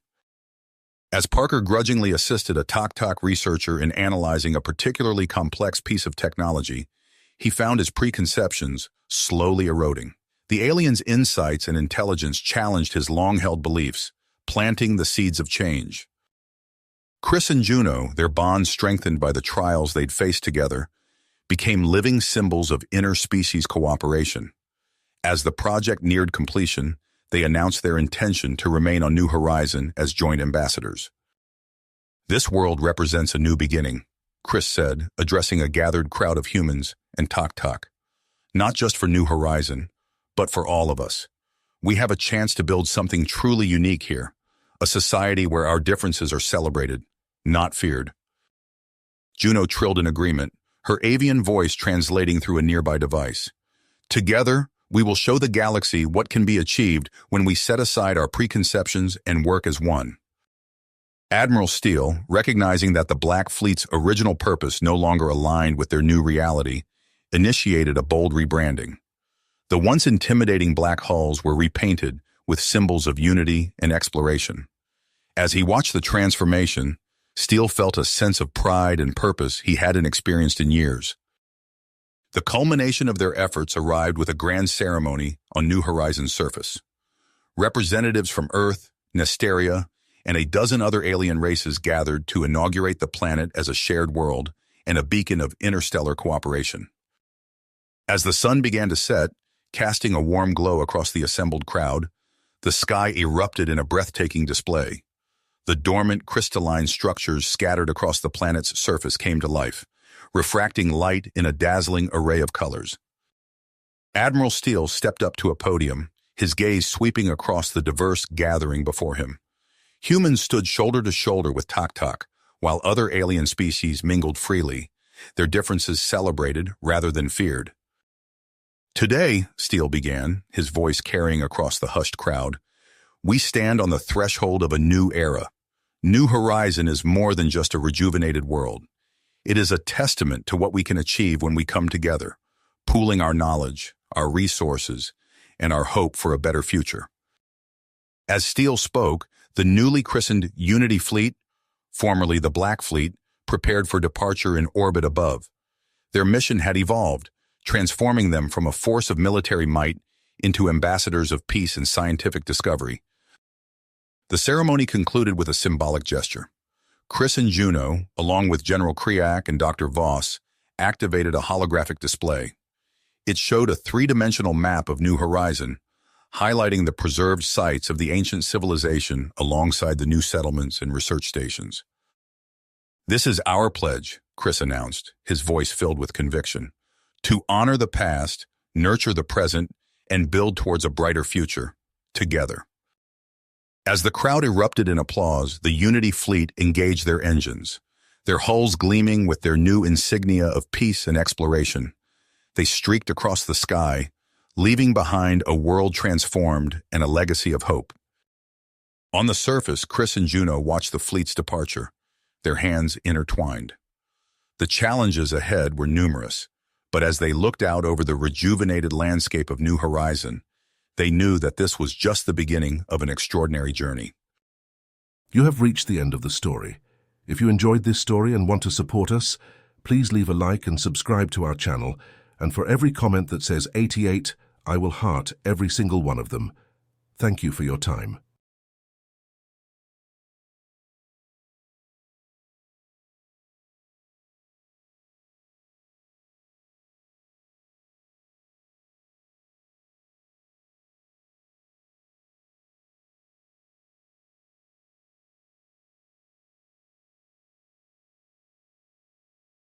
As Parker grudgingly assisted a Tok researcher in analyzing a particularly complex piece of technology, he found his preconceptions slowly eroding. The aliens' insights and intelligence challenged his long-held beliefs, planting the seeds of change. Chris and Juno, their bond strengthened by the trials they'd faced together, became living symbols of inter-species cooperation. As the project neared completion, they announced their intention to remain on New Horizon as joint ambassadors. "This world represents a new beginning," Chris said, addressing a gathered crowd of humans and Tok. "Not just for New Horizon, but for all of us. We have a chance to build something truly unique here, a society where our differences are celebrated, not feared." Juno trilled in agreement, her avian voice translating through a nearby device. "Together, we will show the galaxy what can be achieved when we set aside our preconceptions and work as one." Admiral Steele, recognizing that the Black Fleet's original purpose no longer aligned with their new reality, initiated a bold rebranding. The once intimidating black hulls were repainted with symbols of unity and exploration. As he watched the transformation, Steele felt a sense of pride and purpose he hadn't experienced in years. The culmination of their efforts arrived with a grand ceremony on New Horizons' surface. Representatives from Earth, Nesteria, and a dozen other alien races gathered to inaugurate the planet as a shared world and a beacon of interstellar cooperation. As the sun began to set, casting a warm glow across the assembled crowd, the sky erupted in a breathtaking display. The dormant crystalline structures scattered across the planet's surface came to life, refracting light in a dazzling array of colors. Admiral Steele stepped up to a podium, his gaze sweeping across the diverse gathering before him. Humans stood shoulder to shoulder with Tok, while other alien species mingled freely, their differences celebrated rather than feared. Today, Steele began, his voice carrying across the hushed crowd, we stand on the threshold of a new era. New Horizon is more than just a rejuvenated world. It is a testament to what we can achieve when we come together, pooling our knowledge, our resources, and our hope for a better future. As Steele spoke, the newly christened Unity Fleet, formerly the Black Fleet, prepared for departure in orbit above. Their mission had evolved, transforming them from a force of military might into ambassadors of peace and scientific discovery. The ceremony concluded with a symbolic gesture. Chris and Juno, along with General Kriak and Dr. Voss, activated a holographic display. It showed a three-dimensional map of New Horizon, highlighting the preserved sites of the ancient civilization alongside the new settlements and research stations. This is our pledge, Chris announced, his voice filled with conviction. To honor the past, nurture the present, and build towards a brighter future, together. As the crowd erupted in applause, the Unity Fleet engaged their engines, their hulls gleaming with their new insignia of peace and exploration. They streaked across the sky, leaving behind a world transformed and a legacy of hope. On the surface, Chris and Juno watched the fleet's departure, their hands intertwined. The challenges ahead were numerous, but as they looked out over the rejuvenated landscape of New Horizon, they knew that this was just the beginning of an extraordinary journey. You have reached the end of the story. If you enjoyed this story and want to support us, please leave a like and subscribe to our channel, and for every comment that says 88, I will heart every single one of them. Thank you for your time.